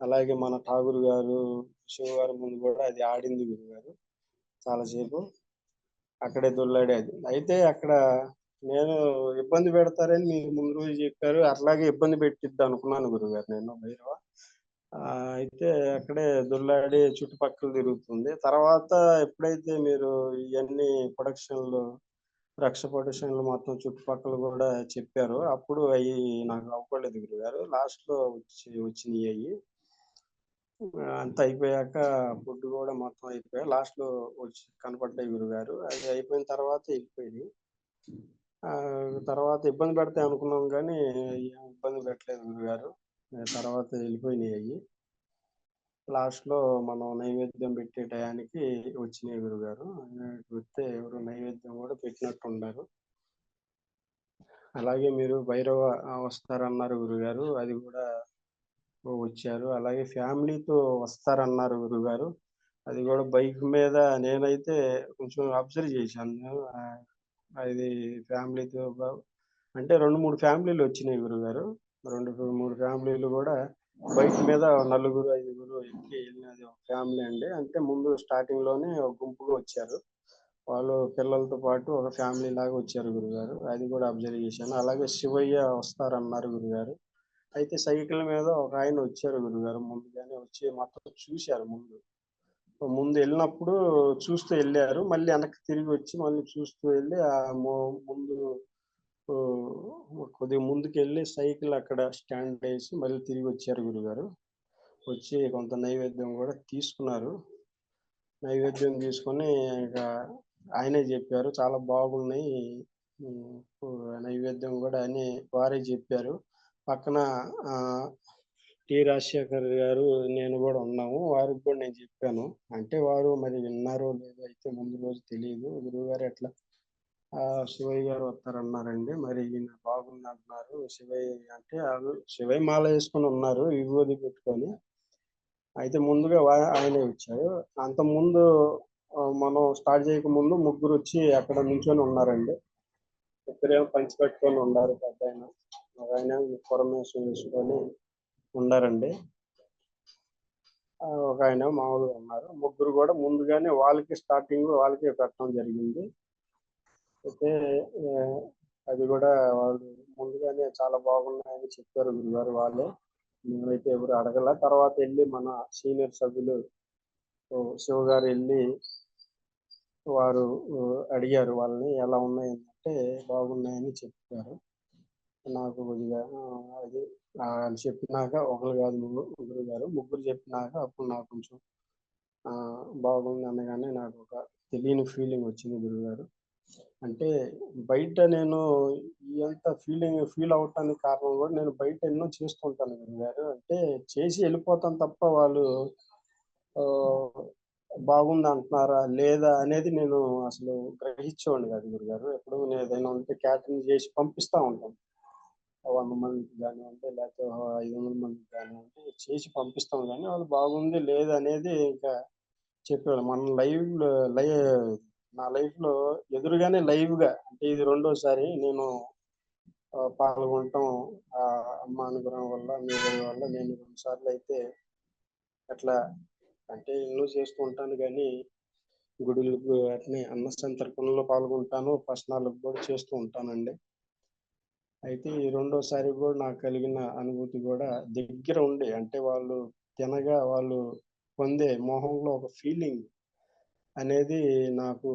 అలాగే మన ఠాగూర్ గారు, శివ గారి ముందు గూడా అది ఆడింది గురుగారు చాలా సేపు. అక్కడే దొర్లాడేది. అయితే అక్కడ నేను ఇబ్బంది పెడతారని మీరు ముందు రోజు చెప్పారు. అట్లాగే ఇబ్బంది పెట్టిద్దనుకున్నాను గురువుగారు నేను భైరవ. అయితే అక్కడే దొర్లాడి చుట్టుపక్కల తిరుగుతుంది. తర్వాత ఎప్పుడైతే మీరు ఇయన్నీ ప్రొడక్షన్‌లు ప్రొడక్షన్‌లు మొత్తం చుట్టుపక్కల గూడా చెప్పారో, అప్పుడు నాకు అవ్వలేదు గురువుగారు. లాస్ట్‌లో వచ్చినియయి. అంతా అయిపోయాక ఫుడ్ గూడా మొత్తం అయిపోయాక లాస్ట్‌లో వచ్చి కనపడ్డాయి గురువుగారు. అది అయిపోయిన తర్వాత ఎళ్ళిపోయినియి. తర్వాత ఇబ్బంది పెడతాయి అనుకున్నాం గానీ, ఏం ఇబ్బంది పెట్టలేదు గురువుగారు. తర్వాత ఎళ్ళిపోయినియయి. లాస్ట్‌లో మనం నైవేద్యం పెట్టే టయానికి వచ్చినియి గురువుగారు. వస్తే ఎవరో నైవేద్యం గూడా పెట్టినట్టున్నారు. అలాగే మీరు భైరవ వస్తారన్నారు గురువుగారు. అది గూడా వచ్చారు. అలాగే ఫ్యామిలీతో వస్తారన్నారు గురువుగారు. అది కూడా బైక్ మీద నేనైతే కొంచెం అబ్జర్వ్ చేశాను. అది ఫ్యామిలీతో అంటే 2, 3 ఫ్యామిలీలు వచ్చినాయి గురుగారు. 2, 3 ఫ్యామిలీలు కూడా బైక్ మీద నలుగురు, ఐదుగురు ఎక్కి వెళ్ళినది ఒక ఫ్యామిలీ అండి. అంటే ముందు స్టార్టింగ్ లోనే ఒక గుంపుగా వచ్చారు. వాళ్ళు పిల్లలతో పాటు ఒక ఫ్యామిలీ లాగా వచ్చారు గురుగారు. అది కూడా అబ్జర్వ్ చేశాను. అలాగే శివయ్య వస్తారన్నారు గురుగారు. అయితే సైకిల్ మీద ఒక ఆయన వచ్చారు గురుగారు. ముందుగానే వచ్చి మొత్తం చూశారు ముందు. ముందు వెళ్ళినప్పుడు చూస్తూ వెళ్ళారు. మళ్ళీ వెనక్కి తిరిగి వచ్చి మళ్ళీ చూస్తూ వెళ్ళి ముందు కొద్దిగా ముందుకెళ్ళి సైకిల్ అక్కడ స్టాండ్ వేసి మళ్ళీ తిరిగి వచ్చారు గురుగారు. వచ్చి కొంత నైవేద్యం కూడా తీసుకున్నారు. నైవేద్యం తీసుకొని ఇంకా ఆయనే చెప్పారు, చాలా బాగున్నాయి. నైవేద్యం కూడా అని వారే చెప్పారు. పక్కన ఆ, టి రాజశేఖర్ గారు, నేను కూడా ఉన్నాము. వారికి కూడా నేను చెప్పాను. అంటే వారు మరి విన్నారో లేదో అయితే ముందు రోజు తెలియదు. గురువు గారు ఎట్లా శివయ్య గారు వస్తారన్నారండి. మరి ఈయన బాగుంది అంటున్నారు. శివయ్య అంటే వాళ్ళు శివయ్య మాల వేసుకొని ఉన్నారు, విభూది పెట్టుకొని. అయితే ముందుగా ఆయనే వచ్చారు. అంత ముందు మనం స్టార్ట్ చేయక ముందు ముగ్గురు వచ్చి అక్కడ నించొని ఉన్నారండి. ఇద్దరేమో పంచి పెట్టుకొని ఉన్నారు. పెద్ద ఆయన, ఒక ఆయన పురమేశ్వరం వేసుకొని ఉండారండి. ఒక ఆయన మామూలుగా ఉన్నారు. ముగ్గురు కూడా ముందుగానే వాళ్ళకి స్టార్టింగ్ వాళ్ళకే పెట్టడం జరిగింది. అయితే అది కూడా వాళ్ళు ముందుగానే చాలా బాగున్నాయని చెప్పారు గురుగారు వాళ్ళే. మేమైతే ఎవరు అడగల. తర్వాత వెళ్ళి మన సీనియర్ సభ్యులు శివ గారు వెళ్ళి వారు అడిగారు వాళ్ళని ఎలా ఉన్నాయి అంటే బాగున్నాయని చెప్పారు. నాకు కొద్దిగా అది వాళ్ళు చెప్పినాక ఒకరు కాదు ముగ్గురు గారు, ముగ్గురు చెప్పినాక అప్పుడు నాకు కొంచెం బాగుంది అనగానే నాకు ఒక తెలియని ఫీలింగ్ వచ్చింది గురుగారు. అంటే బయట నేను ఎంత ఫీల్ అవటానికి కారణం కూడా నేను బయట ఎన్నో చేస్తుంటాను గురుగారు. అంటే చేసి వెళ్ళిపోతాను తప్ప వాళ్ళు ఆ, బాగుంది అంటున్నారా లేదా అనేది నేను అసలు గ్రహించేవాడిని కాదు గురుగారు. ఎప్పుడు నేను ఏదైనా ఉంటే క్యాటరింగ్ చేసి పంపిస్తా ఉంటాను. 100 మందికి కానివ్వండి, లేకపోతే 500 మందికి కానివ్వండి చేసి పంపిస్తాం. కానీ వాళ్ళు బాగుంది లేదు అనేది ఇంకా చెప్పేవాళ్ళు. మన లైవ్ నా లైఫ్లో ఎదురుగానే లైవ్గా, అంటే ఇది రెండోసారి నేను పాల్గొనటం. ఆ అమ్మ అనుగ్రహం వల్ల, మీ దయ వల్ల నేను 2 సార్లు అయితే అట్లా, అంటే ఎన్నో చేస్తూ ఉంటాను కానీ గుడులకు అట్నే అన్న సంతర్పణలో పాల్గొంటాను, పర్సనాలకు కూడా చేస్తూ ఉంటానండి. అయితే ఈ రెండోసారి కూడా నాకు కలిగిన అనుభూతి కూడా దగ్గర ఉండి, అంటే వాళ్ళు తినగా వాళ్ళు పొందే మొహంలో ఒక ఫీలింగ్ అనేది నాకు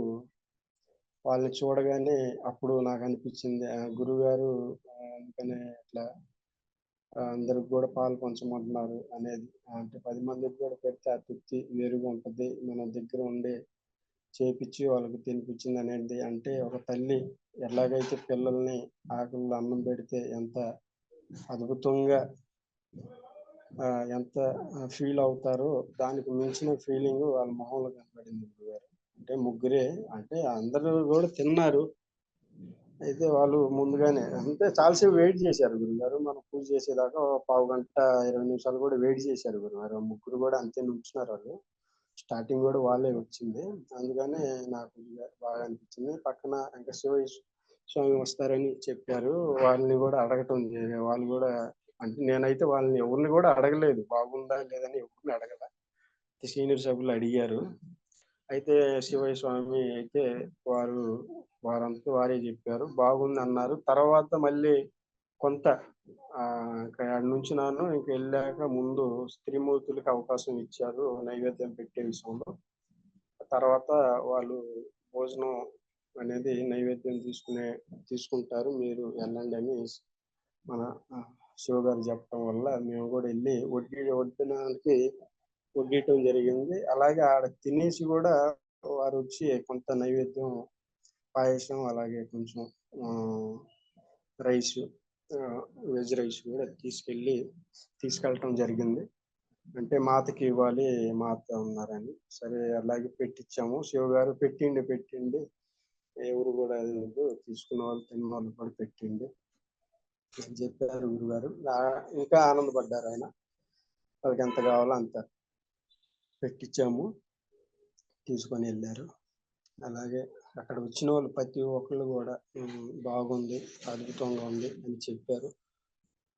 వాళ్ళని చూడగానే అప్పుడు నాకు అనిపించింది. గురుగారు అందుకనే ఇట్లా అందరికి కూడా పాలు పంచమంటున్నారు అనేది. అంటే 10 మందికి కూడా పెడితే ఆ తృప్తి వేరుగా ఉంటుంది. మన దగ్గర ఉండి చేపిచ్చి వాళ్ళకి తినిపించింది అనేది. అంటే ఒక తల్లి ఎలాగైతే పిల్లల్ని ఆకలిలో అన్నం పెడితే ఎంత అద్భుతంగా ఎంత ఫీల్ అవుతారో దానికి మించిన ఫీలింగ్ వాళ్ళ మొహంలో కనపడింది గురుగారు. అంటే ముగ్గురే, అంటే అందరూ కూడా తిన్నారు. అయితే వాళ్ళు ముందుగానే అంటే చాలాసేపు వెయిట్ చేశారు గురుగారు. మనం పూజ చేసేదాకా ఒక పావుగంట 20 నిమిషాలు కూడా వెయిట్ చేశారు గురుగారు. ముగ్గురు కూడా అంతే నుంచున్నారు వాళ్ళు. స్టార్టింగ్ కూడా వాళ్ళే వచ్చింది. అందుకనే నాకు బాగా అనిపించింది. పక్కన ఇంకా శివయ్య స్వామి వస్తారని చెప్పారు. వాళ్ళని కూడా అడగటం వాళ్ళు కూడా, అంటే నేనైతే వాళ్ళని ఎవరిని కూడా అడగలేదు బాగుందా లేదని, ఎవరిని అడగల. సీనియర్ సభ్యులు అడిగారు. అయితే శివయ్య స్వామి అయితే వారు వారంతా వారే చెప్పారు బాగుంది అన్నారు. తర్వాత మళ్ళీ కొంత ఇంకా ఆడ నుంచి నన్ను ఇంక వెళ్ళాక ముందు స్త్రీమూర్తులకి అవకాశం ఇచ్చారు నైవేద్యం పెట్టే విషయంలో. తర్వాత వాళ్ళు భోజనం అనేది నైవేద్యం తీసుకుంటారు, మీరు వెళ్ళండి అని మన శివ గారు చెప్పడం వల్ల మేము కూడా వెళ్ళి వడ్డీనానికి వడ్డీయటం జరిగింది. అలాగే ఆడ తినేసి కూడా వారు వచ్చి కొంత నైవేద్యం, పాయసం, అలాగే కొంచెం రైస్, వెజ్ రైస్ కూడా తీసుకెళ్ళటం జరిగింది. అంటే మాతకి ఇవ్వాలి, మాత ఉన్నారని. సరే అలాగే పెట్టించాము. శివ గారు పెట్టిండి ఎవరు కూడా తీసుకున్న వాళ్ళు తిన్న వాళ్ళు కూడా పెట్టిండి అని చెప్పారు గురుగారు. ఇంకా ఆనందపడ్డారు ఆయన. వాళ్ళకి ఎంత కావాలో అంత పెట్టించాము. తీసుకొని వెళ్ళారు. అలాగే అక్కడ వచ్చిన వాళ్ళు ప్రతి ఒక్కళ్ళు కూడా బాగుంది, అద్భుతంగా ఉంది అని చెప్పారు.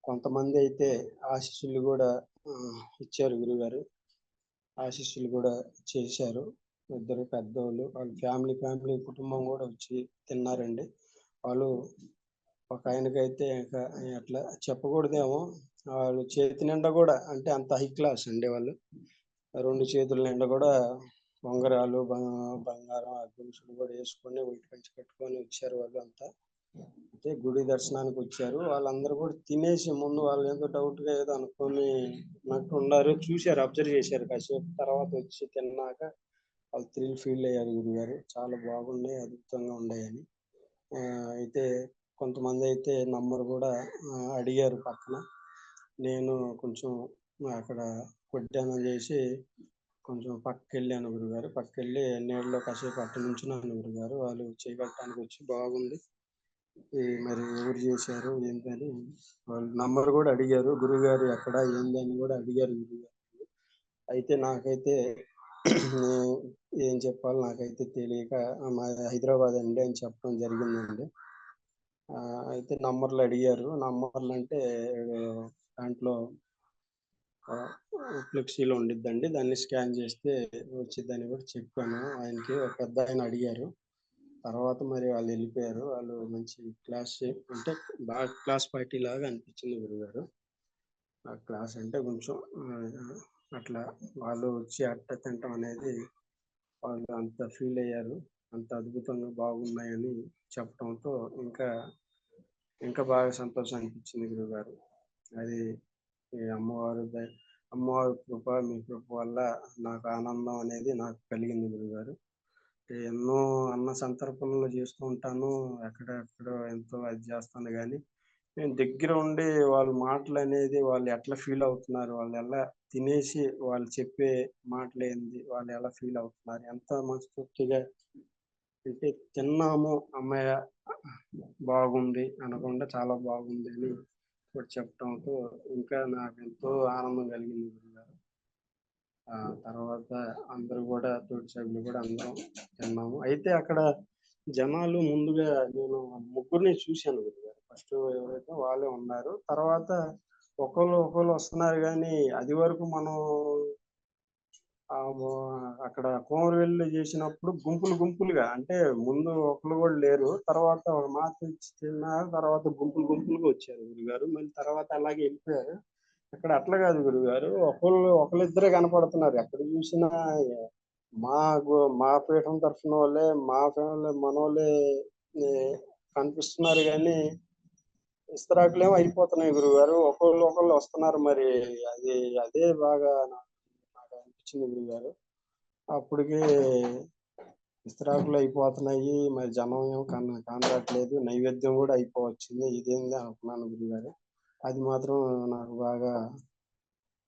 కొంతమంది అయితే ఆశీస్సులు కూడా ఇచ్చారు గురుగారు. ఆశీస్సులు కూడా చేశారు. ఇద్దరు పెద్దోళ్ళు వాళ్ళ ఫ్యామిలీ కుటుంబం కూడా వచ్చి తిన్నారండి. వాళ్ళు ఒక ఆయనకైతే ఇంకా అట్లా చెప్పకూడదేమో, వాళ్ళు చేతి నిండా కూడా అంటే అంత హై క్లాస్ అండి వాళ్ళు. 2 చేతుల నిండా కూడా ఉంగరాలు, బంగారం ఆ గొలుసులు కూడా వేసుకొని ఒంటి పంచె కట్టుకొని వచ్చారు వాళ్ళంతా. అంటే గుడి దర్శనానికి వచ్చారు. వాళ్ళందరూ కూడా తినేసి ముందు వాళ్ళు ఏదో డౌట్‌గా ఏదో అనుకున్నట్టు ఉన్నారు. చూసారు, అబ్జర్వ్ చేశారు కాసేపు. తర్వాత వచ్చి తిన్నాక వాళ్ళు ఫీల్ అయ్యారు గురుగారు. చాలా బాగున్నాయి, అద్భుతంగా ఉన్నాయని. అయితే కొంతమందైతే నమ్మరు కూడా అడిగారు పక్కన. నేను కొంచెం అక్కడ కొద్దిగానం చేసి కొంచెం పక్కకెళ్ళాను గురుగారు. పక్కకెళ్ళి నీడలో కాసేపు అట్ట నుంచున్నాను గురుగారు. వాళ్ళు చేయగలటానికి వచ్చి బాగుంది. మరి ఎవరు చేశారు ఏంటని వాళ్ళు నంబర్ కూడా అడిగారు. గురుగారు ఎక్కడ ఏందని కూడా అడిగారు గురుగారు. అయితే నాకైతే ఏం చెప్పాలో నాకైతే తెలియక మాది హైదరాబాద్ అండి అని చెప్పడం జరిగిందండి. అయితే నంబర్లు అడిగారు. నంబర్లు అంటే దాంట్లో ఫ్లెక్సీలో ఉండిద్దండి. దాన్ని స్కాన్ చేస్తే వచ్చిద్దని కూడా చెప్పాను ఆయనకి. ఒక పెద్దాయన అడిగారు. తర్వాత మరి వాళ్ళు వెళ్ళిపోయారు. వాళ్ళు మంచి క్లాస్ అంటే బాగా క్లాస్ పార్టీ లాగా అనిపించింది గురుగారు. ఆ క్లాస్ అంటే కొంచెం అట్లా వాళ్ళు వచ్చి అట్ట తినటం అనేది వాళ్ళు అంత ఫీల్ అయ్యారు. అంత అద్భుతంగా బాగున్నాయని చెప్పడంతో ఇంకా ఇంకా బాగా సంతోషం అనిపించింది గురుగారు. అది ఈ అమ్మవారి కృప, మీ కృప వల్ల నాకు ఆనందం అనేది నాకు కలిగింది గురుగారు. ఎన్నో అన్న సంతర్పణలు చేస్తూ ఉంటాను. ఎక్కడెక్కడో ఎంతో అది చేస్తాను గానీ, నేను దగ్గర ఉండి వాళ్ళ మాటలనేది వాళ్ళు ఎట్లా ఫీల్ అవుతున్నారు, వాళ్ళు ఎలా తినేసి వాళ్ళు చెప్పే మాటలేంది, వాళ్ళు ఎలా ఫీల్ అవుతున్నారు, ఎంత మనస్ఫూర్తిగా అంటే తిన్నాము హమ్మయ్య! బాగుంది అనకుండా చాలా బాగుంది అని కూడా చెప్పడంతో ఇంకా నాకెంతో ఆనందం కలిగింది గురుగారు. తర్వాత అందరూ గూడా తోటి సభ్యులు గూడా అందరం తిన్నాము. అయితే అక్కడ జనాలు ముందుగా నేను ముగ్గురిని చూశాను గురుగారు. ఫస్ట్ ఎవరైతే వాళ్ళే ఉన్నారు. తర్వాత ఒకళ్ళు వస్తున్నారు గానీ, అది వరకు మనం ఆహ్, అక్కడ కోమరివెల్లి చేసినప్పుడు గుంపులుగా అంటే ముందు ఒకళ్ళు గూడా లేరు. తర్వాత ఒక మాత ఇచ్చి తిన్నారు. తర్వాత గుంపులుగా వచ్చారు గురుగారు. మళ్ళీ తర్వాత అలాగే ఎళ్ళిపోయారు. ఇక్కడ అట్లా గాదు గురుగారు. ఒకళ్ళిద్దరే కనపడుతున్నారు. ఎక్కడ చూసినా మా పీఠం తరఫునోళ్ళే, మా ఫ్యామిలీ మనోళ్ళే ఎ కనిపిస్తున్నారు గానీ, ఇస్తరాకులేమో అయిపోతున్నాయి గురుగారు. ఒకళ్ళు వస్తున్నారు మరి అది అదే బాగా నాకనిపించింది గురుగారు. అప్పటికే ఇస్తరాకులు అయిపోతున్నాయి. మరి జనం ఏమో కనరాట్లేదు. నైవేద్యం గూడా అయిపోవచ్చింది. ఇదేంది అనుకున్నాను గురుగారు. అది మాత్రం నాకు బాగా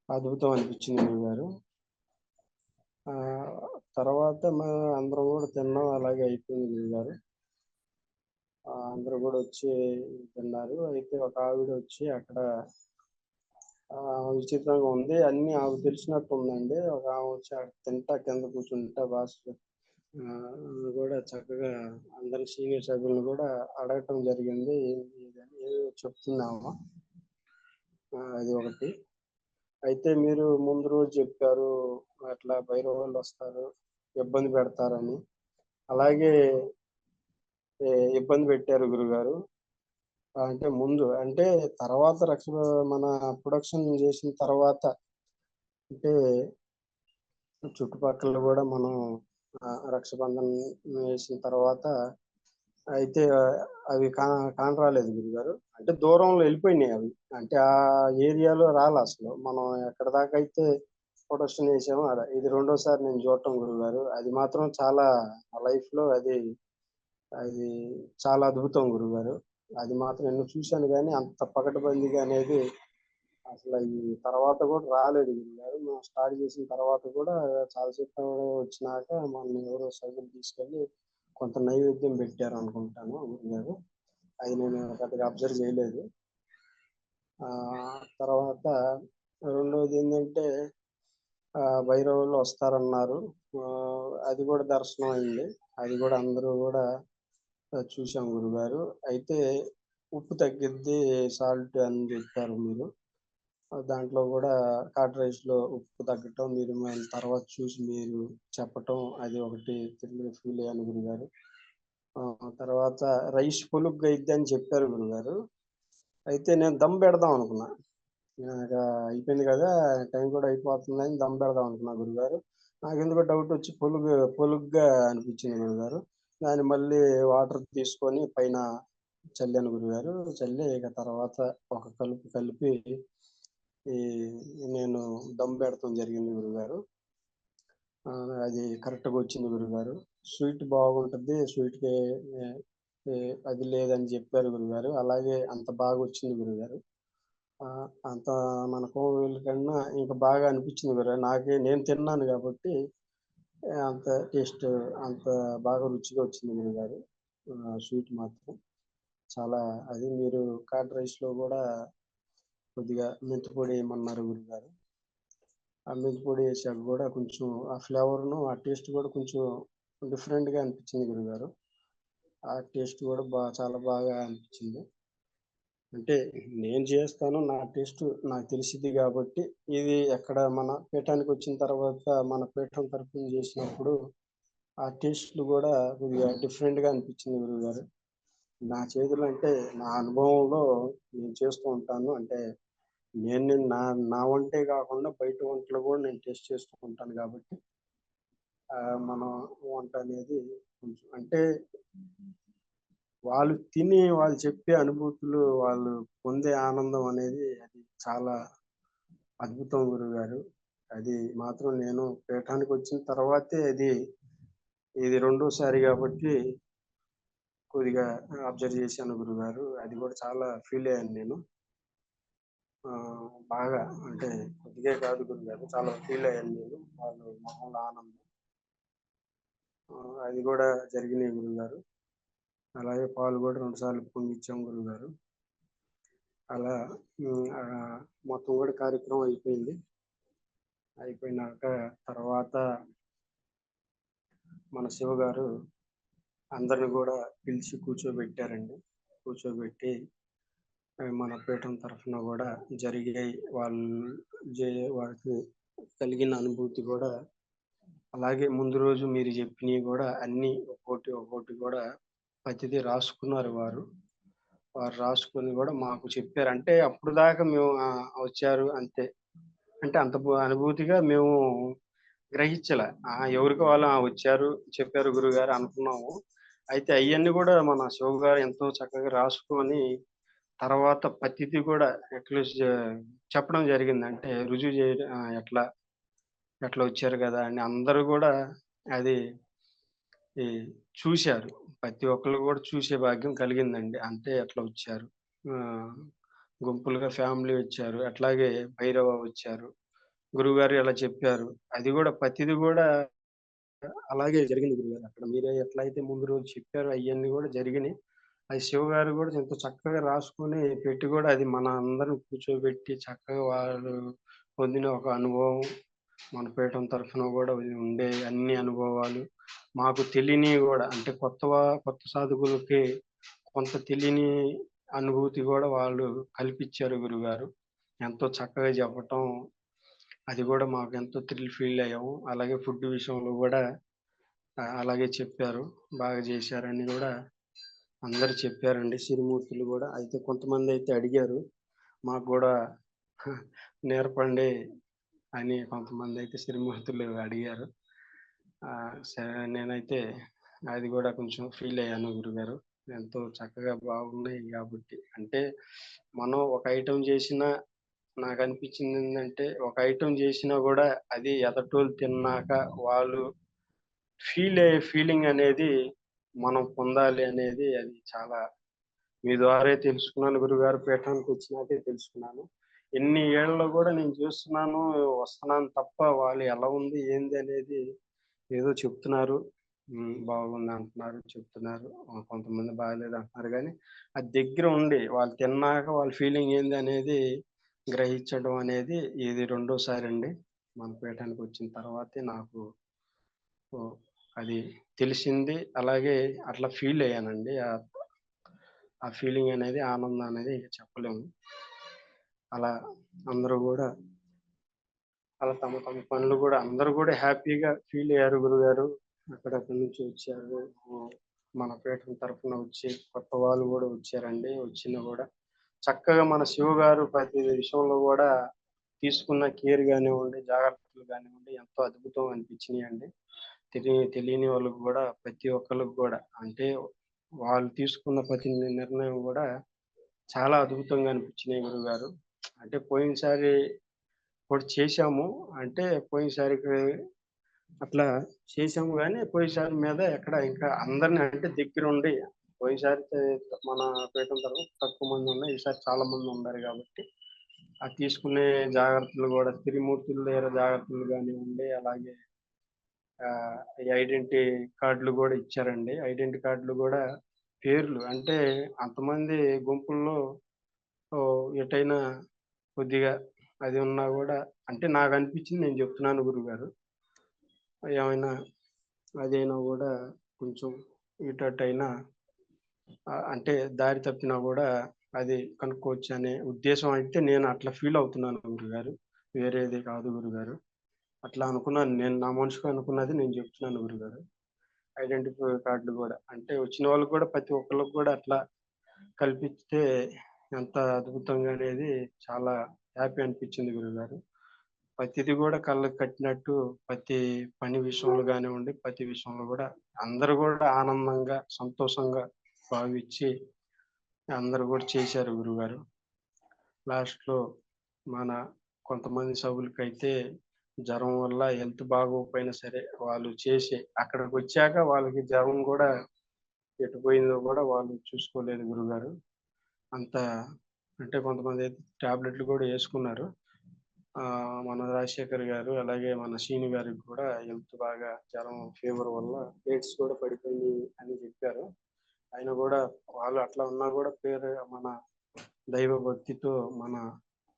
అద్భుతం అనిపించింది గురుగారు. తర్వాత అందరం గూడా తిన్నాం. అలాగే అయిపోయింది గురుగారు. అందరూ గూడా వచ్చి తిన్నారు. అయితే ఒక ఆవిడొచ్చి అక్కడ విచిత్రంగా ఉంది. అన్నీ ఆమెకు తెలిసినట్టుందండి. ఒక ఆమె వచ్చి అక్కడ తింటా కింద కూర్చుంటా గూడా చక్కగా అందరి సీనియర్ సభ్యులను గూడా అడగటం జరిగింది. ఏంది ఇదని ఏదో చెప్తుందామె. అది ఒకటి. అయితే మీరు ముందు రోజు చెప్పారు అట్లా భైరవోళ్ళొస్తారు, ఇబ్బంది పెడతారని. అలాగే ఇబ్బంది పెట్టారు గురుగారు. అంటే ముందు అంటే తర్వాత మన ప్రొడక్షన్ చేసిన తర్వాత అంటే చుట్టుపక్కల గూడా మనం రక్షాబంధన్ వేసిన తర్వాత అయితే అవి కానరాలేదు గురుగారు. అంటే దూరంలో ఎళ్ళిపోయినాయి అవి. అంటే ఆ ఏరియాలో రాలసలు. మనం ఎక్కడిదాకా అయితే ప్రొడక్షన్ చేసామో ఇది రెండోసారి నేను చూడటం గురుగారు. అది మాత్రం చాలా నా లైఫ్‌లో అది చాలా అద్భుతం గురుగారు. అది మాత్రం ఎన్నో చూశాను గానీ అంత పకడ్బందీగా అనేది అసల ఈ తర్వాత గూడా రాలేదు గురుగారు. మేము స్టార్ట్ చేసిన తర్వాత గూడా చాలా సేపు వచ్చినాక మమ్మల్ని ఎవరో సభ్యులు తీసుకెళ్ళి కొంత నైవేద్యం పెట్టారనుకుంటాను గురుగారు. అది నేను పెద్దగా అబ్జర్వ్ చేయలేదు. తర్వాత రెండోదేంటంటే భైరవులు వస్తారన్నారు. అది గూడా దర్శనం అయింది. అది గూడా అందరూ గూడా చూసాం గురుగారు. అయితే ఉప్పు తగ్గిద్ది, సాల్ట్ అని జెప్పారు మీరు. దాంట్లో గూడా కర్డ్ రైస్‌లో ఉప్పు తగ్గటం, మీరు మళ్ళీ తర్వాత చూసి మీరు చెప్పటం, అది ఒకటి ఫీల్ అయ్యాను గురుగారు. తర్వాత రైస్ పొలుగ్గా అయిద్దని చెప్పారు గురుగారు. అయితే నేను దమ్ పెడదాం అనుకున్నా. ఇక అయిపోయింది కదా! టైం కూడా అయిపోతుందని దమ్ పెడదాం అనుకున్నా గురుగారు. నాకెందుకో డౌటొచ్చి పొలుగ్గా అనిపించింది గురుగారు. దాన్ని మళ్ళీ వాటర్ తీసుకొని పైన చల్లాను గురుగారు. చల్లి ఇక తర్వాత ఒక కలుపు కలిపి ఈ నేను దమ్ పెడతం జరిగింది గురుగారు. అది కరెక్ట్‌గా వచ్చింది గురుగారు. స్వీట్ బాగుంటది. స్వీట్‌కి ఎ ఎ అది లేదని చెప్పారు గురుగారు. అలాగే అంత బాగొచ్చింది గురుగారు. అంత మన కోవిల కన్నా ఇంకా బాగా అనిపించింది గురుగారు. నేను తిన్నాను గాబట్టి అంత టేస్ట్ అంత బాగా రుచిగా వచ్చింది గురుగారు. స్వీట్ మాత్రం చాలా అది మీరు కర్డ్ రైస్‌లో గూడా కొద్దిగా మెంతి పొడి ఏయమన్నారు గురుగారు. ఆ మెంతి పొడి ఏశాక గూడా కొంచెం ఆ ఫ్లేవరును, ఆ టేస్ట్ గూడా కొంచెం డిఫరెంట్‌గా అనిపించింది గురుగారు. ఆ టేస్ట్ గూడా చాలా బాగా అనిపించింది. అంటే నేను జేస్తాను. నా టేస్ట్ నాకు తెలిసిద్ది గాబట్టి, ఇది ఎక్కడ మన పీఠానికొచ్చిన తర్వాత మన పీఠం తరపున జేసినప్పుడు, ఆ టేస్ట్‌లు గూడా కొద్దిగా డిఫరెంట్‌గా అనిపించింది గురువుగారు. నా చేతులో అంటే నా అనుభవంలో నేను చేస్తూ ఉంటాను. అంటే నేను నా నా వంటే గాకుండా బయట వంటలు గూడా నేను టేస్ట్ చేస్తూ ఉంటాను గాబట్టి, మన వంట అనేది కొంచెం అంటే వాళ్ళు చెప్పే అనుభూతులు, వాళ్ళు పొందే ఆనందం అనేది అది చాలా అద్భుతం గురువుగారు. అది మాత్రం నేను పీఠానికొచ్చిన తర్వాతే ఇది రెండోసారి గాబట్టి కొద్దిగా అబ్జర్వ్ చేశాను గురువుగారు. అది గూడా చాలా ఫీల్ అయ్యాను నేను. బాగా అంటే కొద్దిగే కాదు గురువుగారు. చాలా ఫీల్ అయ్యాను నేను. వాళ్ళు మొహంలో ఆనందం. అది గూడా జరిగినాయి గురువుగారు. అలాగే పాలు గూడా 2 సార్లు పొంగిచ్చాం గురువుగారు. అలా మొత్తం గూడా కార్యక్రమం అయిపోయింది. అయిపోయినాక తర్వాత మన శివగారు అందరిని గూడా పిలిచి కూర్చోబెట్టారండి. కూర్చోబెట్టి మన పీఠం తరఫున గూడా జరిగాయి. వాళ్ళకి కలిగిన అనుభూతి గూడా అలాగే ముందు రోజు మీరు జెప్పినయి గూడా అన్నీ ఒక్కోటి గూడా ప్రతిదీ రాసుకున్నారు వారు. వారు రాసుకొని గూడా మాకు చెప్పారు. అంటే అప్పటిదాకా మేము వచ్చారు అంతే. అంటే అంత అనుభూతిగా మేము గ్రహించల. ఎవరికి వాళ్ళు వచ్చారు, చెప్పారు గురుగారు అనుకున్నాము. అయితే అయన్నీ గూడా మన శివగారు ఎంతో చక్కగా రాసుకొని, తర్వాత ప్రతిది గూడా ఎట్లీస్ట్ చెప్పడం జరిగింది. అంటే రుజువు చేయడం ఎట్లా వచ్చారు గదా! అని అందరూ గూడా అది ఈ చూశారు. ప్రతి ఒక్కళ్ళు గూడా చూసే భాగ్యం కలిగిందండి. అంటే ఎట్లా వచ్చారు. ఆహ్, గుంపులుగా ఫ్యామిలీ వచ్చారు. అట్లాగే భైరవ వచ్చారు. గురువుగారు ఇలా చెప్పారు. అది గూడా ప్రతిది గూడా అలాగే జరిగింది గురుగారు. అక్కడ మీరే ఎట్లయితే ముందు రోజు చెప్పారో అయన్నీ గూడా జరిగినియి. అది శివగారు గూడా ఎంతో చక్కగా రాసుకొని పెట్టి గూడా అది మన అందరిని కూర్చోబెట్టి చక్కగా వాళ్ళు పొందిన ఒక అనుభవం, మన పీఠం తరఫున గూడా ఉండే అన్ని అనుభవాలు, మాకు తెలియనియి గూడా అంటే కొత్త సాధకులకి కొంత తెలియని అనుభూతి గూడా వాళ్ళు కల్పిచ్చారు గురుగారు. ఎంతో చక్కగా చెప్పటం, అది గూడా మాకెంతో ఫీల్ అయ్యాము. అలాగే ఫుడ్ విషయంలో గూడా అలాగే చెప్పారు. బాగా జేశారని గూడా అందరూ చెప్పారండి. సిరుమూర్తులు గూడా. అయితే కొంతమందయితే అడిగారు. మాకు గూడా నేర్పండి అని కొంతమందయితే సిరుమూర్తులు అడిగారు. సరే నేనైతే అది గూడా కొంచెం ఫీల్ అయ్యాను గురుగారు. ఎంతో చక్కగా బాగున్నాయి గాబట్టి. అంటే మనం ఒక ఐటెమ్ జేసినా నాకనిపించిందేందంటే, ఒక ఐటెమ్ జేసినా గూడా అది ఎదటోళ్ళు తిన్నాక వాళ్ళు ఫీలింగనేది మనం పొందాలి అనేది అది చాలా మీ ద్వారే తెలుసుకున్నాను గురుగారు. పీఠానికొచ్చినాకే తెలుసుకున్నాను. ఇన్ని ఏళ్లలో గూడా నేను చూస్తున్నాను, వస్తున్నాను తప్ప వాళ్ళు ఎలా ఉంది, ఏంది అనేది ఏదో చెప్తున్నారు. బాగుందంటున్నారు, చెప్తున్నారు. కొంతమంది బాలేదంటున్నారు గానీ, అది దగ్గర ఉండి వాళ్ళు తిన్నాక వాళ్ళ ఫీలింగ్ ఏందనేది గ్రహించడం అనేది ఇది రెండోసారండి. మన పీఠానికొచ్చిన తర్వాతే నాకు ఓహ్! అది తెలిసింది. అలాగే అట్లా ఫీల్ అయ్యానండి. ఆ ఫీలింగ్ అనేది, ఆనందం అనేది ఇక చెప్పలేము. అలా అందరూ గూడా అలా తమ తమ పనులు గూడా అందరూ గూడా హ్యాపీగా ఫీల్ అయ్యారు గురుగారు. అక్కడక్కడి నుంచి వచ్చారు. హ్మ్. మన పీఠం తరఫున వచ్చి కొత్త వాళ్ళు గూడా వచ్చారండి. వచ్చినా గూడా చక్కగా మన శివగారు ప్రతి విషయంలో గూడా తీసుకున్న కేర్ గానివ్వండి, జాగ్రత్తలు గానివ్వండి ఎంతో అద్భుతం అనిపించినియండి. తెలియని వాళ్ళకి గూడా ప్రతి ఒక్కళ్ళకి గూడా అంటే వాళ్ళు తీసుకున్న ప్రతి నిర్ణయం గూడా చాలా అద్భుతంగా అనిపించినాయి గురుగారు. అంటే పోయినసారి కూడా చేశాము. అంటే పోయినసారికి అట్లా చేశాము గానీ, పోయినసారి మీద ఎక్కడ ఇంకా అందరిని అంటే దగ్గరుండి పోయినసారి మన పీఠం తరఫున తక్కువ మందున్నా, ఈసారి చాలా మందుండారు గాబట్టి, ఆ తీసుకునే జాగ్రత్తలు గూడా త్రిమూర్తుల దగ్గర జాగ్రత్తలు గానివ్వండి, అలాగే ఈ ఐడెంటిటీ కార్డులు గూడా ఇచ్చారండి. ఐడెంటిటీ కార్డులు గూడా పేర్లు అంటే అంతమంది గుంపుల్లో ఎటైనా కొద్దిగా అది ఉన్నా గూడా అంటే నాకనిపించింది నేను జెప్తున్నాను గురుగారు. ఏమైనా అదైనా గూడా కొంచెం ఇటటైనా అంటే దారి తప్పినా గూడా అది కనుక్కోవచ్చనే ఉద్దేశం అయితే నేను అట్లా ఫీల్ అవుతున్నాను గురుగారు. వేరేది కాదు గురుగారు. అట్లా అనుకున్నాను. నేను నా మనసులో అనుకున్నది నేను జెప్తున్నాను గురుగారు. ఐడెంటిఫై కార్డులు గూడా. అంటే వచ్చిన వాళ్ళకి గూడా ప్రతి ఒక్కళ్ళకి గూడా అట్లా కల్పిస్తే ఎంత అద్భుతంగా అనేది చాలా హ్యాపీ అనిపించింది గురుగారు. ప్రతిది గూడా కళ్ళకి కట్టినట్టు ప్రతి పని విషయంలో గానివ్వండి, ప్రతి విషయంలో గూడా అందరూ గూడా ఆనందంగా, సంతోషంగా భావిచ్చి అందరూ గూడా చేశారు గురుగారు. లాస్ట్‌లో మన కొంతమంది సభ్యులకైతే జ్వరం వల్ల హెల్త్ బాగోకపోయినా సరే, వాళ్ళు చేసి అక్కడికొచ్చాక వాళ్ళకి జ్వరం గూడా ఎటు పోయిందో గూడా వాళ్ళు చూసుకోలేదు గురుగారు. అంత అంటే కొంతమందైతే టాబ్లెట్‌లు గూడా యేసుకున్నారు. మన రాజశేఖర్ గారు, అలాగే మన శ్రీను గారికి కూడా హెల్త్ బాగా జ్వరం, ఫీవర్ వల్ల ప్లేట్స్ కూడా పడిపోయినియి అని చెప్పారు. అయినా గూడా వాళ్ళు అట్లా ఉన్నా గూడా మన దైవ భక్తితో మన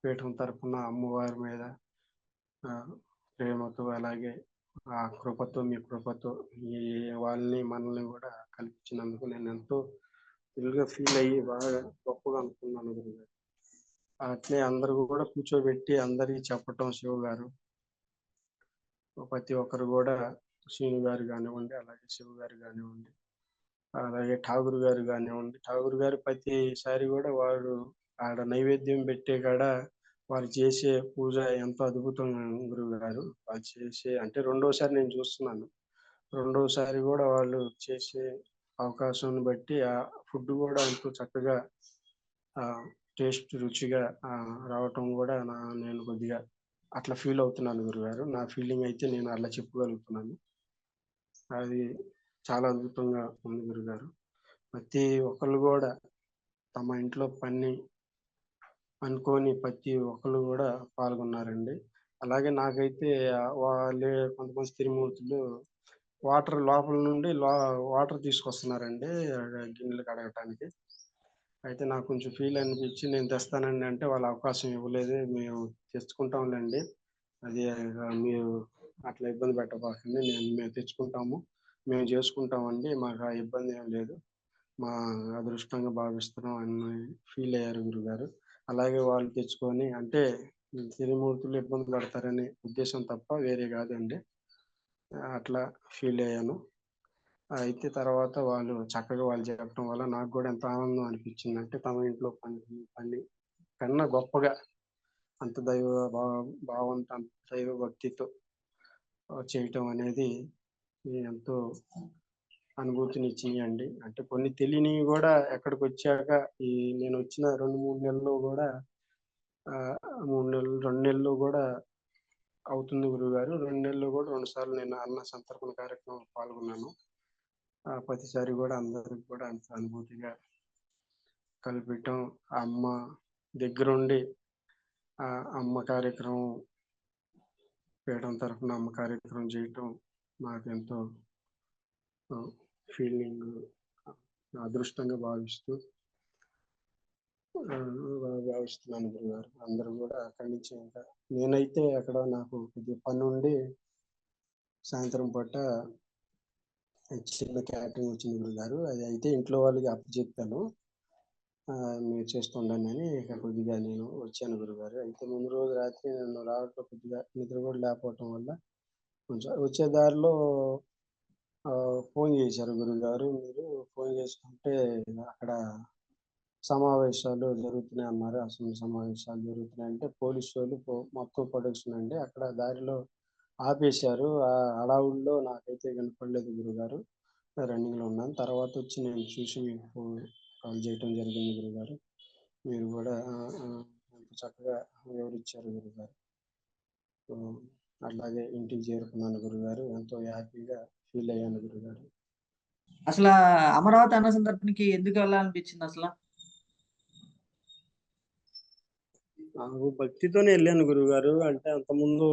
పీఠం తరపున అమ్మవారి మీద ప్రేమతో అలాగే ఆ కృపతో, మీ కృపతో ఈ వాళ్ళని, మనల్ని గూడా కల్పించినందుకు నేనెంతో ఫీల్ అయ్యి బాగా గొప్పగా అనుకున్నాను గురుగారు. అట్లే అందరూ గూడా కూర్చోబెట్టి అందరికి చెప్పటం శివగారు. ప్రతి ఒక్కరు గూడా శ్రీను గారు గానివ్వండి, అలాగే శివ గారు గానివ్వండి, అలాగే ఠాగూర్ గారు గానివ్వండి, ఠాగూర్ గారు ప్రతిసారి గూడా వారు ఆడ నైవేద్యం పెట్టే కాడ వారు చేసే పూజ ఎంతో అద్భుతం గురువుగారు. వాళ్ళు చేసే అంటే రెండోసారి నేను చూస్తున్నాను. రెండోసారి గూడా వాళ్ళు చేసే అవకాశాన్ని బట్టి ఆ ఫుడ్ గూడా ఎంతో చక్కగా టేస్ట్ రుచిగా రావటం గూడా నేను కొద్దిగా అట్లా ఫీల్ అవుతున్నాను గురుగారు. నా ఫీలింగ్ అయితే నేను అలా చెప్పగలుగుతున్నాను. అది చాలా అద్భుతంగా ఉంది గురుగారు. ప్రతి ఒక్కళ్ళు గూడా తమ ఇంట్లో పని అనుకోని ప్రతి ఒక్కళ్ళు గూడా పాల్గొన్నారండి. అలాగే నాకైతే వాళ్ళే కొంతమంది స్త్రీమూర్తులు వాటర్ లోపల నుండి వాటర్ తీసుకొస్తున్నారండి గిన్నెలు కడగటానికి. అయితే నాకు కొంచెం ఫీల్ అనిపిచ్చి నేను తెస్తానండి అంటే వాళ్ళు అవకాశం ఇవ్వలేదు. మేము తెచ్చుకుంటాంలెండి. అది మీరు అట్లా ఇబ్బంది పెట్టబాకండి. మేము తెచ్చుకుంటాము. మేము జేసుకుంటామండి. మాకు ఆ ఇబ్బంది ఏం లేదు. మా అదృష్టంగా భావిస్తున్నాం అని ఫీల్ అయ్యారు గురుగారు. అలాగే వాళ్ళు తెచ్చుకొని అంటే తిరుమూర్తులు ఇబ్బంది పడతారనే ఉద్దేశం తప్ప వేరే గాదండి. అట్లా ఫీల్ అయ్యాను. అయితే తర్వాత వాళ్ళు చక్కగా వాళ్ళు చెప్పడం వల్ల నాకు గూడా ఎంతో ఆనందం అనిపించిందంటే తమ ఇంట్లో పని కన్నా గొప్పగా అంత దైవ భావంతో, అంత దైవ భక్తితో చేయటం అనేది ఎంతో అనుభూతినిచ్చినియండి. అంటే కొన్ని తెలియనివి గూడా ఎక్కడికొచ్చాక ఈ నేనొచ్చిన 2, 3 నెలల్లో గూడా 3 నెలలు 2 నెలల్లో గూడా అవుతుంది గురువుగారు. 2 నెలల్లో గూడా 2 సార్లు నేను అన్న సంతర్పణ కార్యక్రమంలో పాల్గొన్నాను. ప్రతిసారి గూడా అందరికి గూడా అంత అనుభూతిగా కల్పియటం, అమ్మ దగ్గరుండి అమ్మ కార్యక్రమం పీఠం తరఫున అమ్మ కార్యక్రమం చేయటం నాకెంతో ఫీలింగు అదృష్టంగా భావిస్తున్నాను గురుగారు. అందరూ గూడా అక్కడి నుంచి ఇంకా నేనైతే అక్కడ నాకు కొద్దిగా పనుండి సాయంత్రం పూట చిన్న క్యాటరింగ్ వచ్చింది గురుగారు. అది అయితే ఇంట్లో వాళ్ళకి అప్పచెప్పాను. మీరు చేస్తుండండి అని. ఇక కొద్దిగా నేను వచ్చాను గురుగారు. అయితే ముందు రోజు రాత్రి నేను రావటం కొద్దిగా నిద్ర కూడా లేకపోవటం వల్ల కొంచెం వచ్చే దారిలో ఫోన్ చేశారు గురుగారు. మీరు ఫోన్ చేసుకుంటే అక్కడ సమావేశాలు జరుగుతున్నాయి అన్నారు. అసెంబ్లీ సమావేశాలు జరుగుతున్నాయంటే పోలీసోళ్ళు మొత్తం ప్రొటెక్షన్ అండి. అక్కడ దారిలో ఆపేశారు. ఆ హడావుడిలో నాకైతే వినపడలేదు గురుగారు. రన్నింగ్‌లో ఉన్నాను. తర్వాతొచ్చి నేను చూసి మీకు కాల్ చేయటం జరిగింది గురుగారు. మీరు గూడా ఎంతో చక్కగా వివరిచ్చారు గురుగారు. హ్మ్. అట్లాగే ఇంటికి చేరుకున్నాను గురుగారు. ఎంతో హ్యాపీగా ఫీల్ అయ్యాను గురుగారు. అసలా అమరావతి అన్న సందర్భానికి ఎందుకు వెళ్ళాలనిపించింది అసల? నాకు భక్తితోనే ఎళ్ళాను గురుగారు. అంటే అంతకుముందు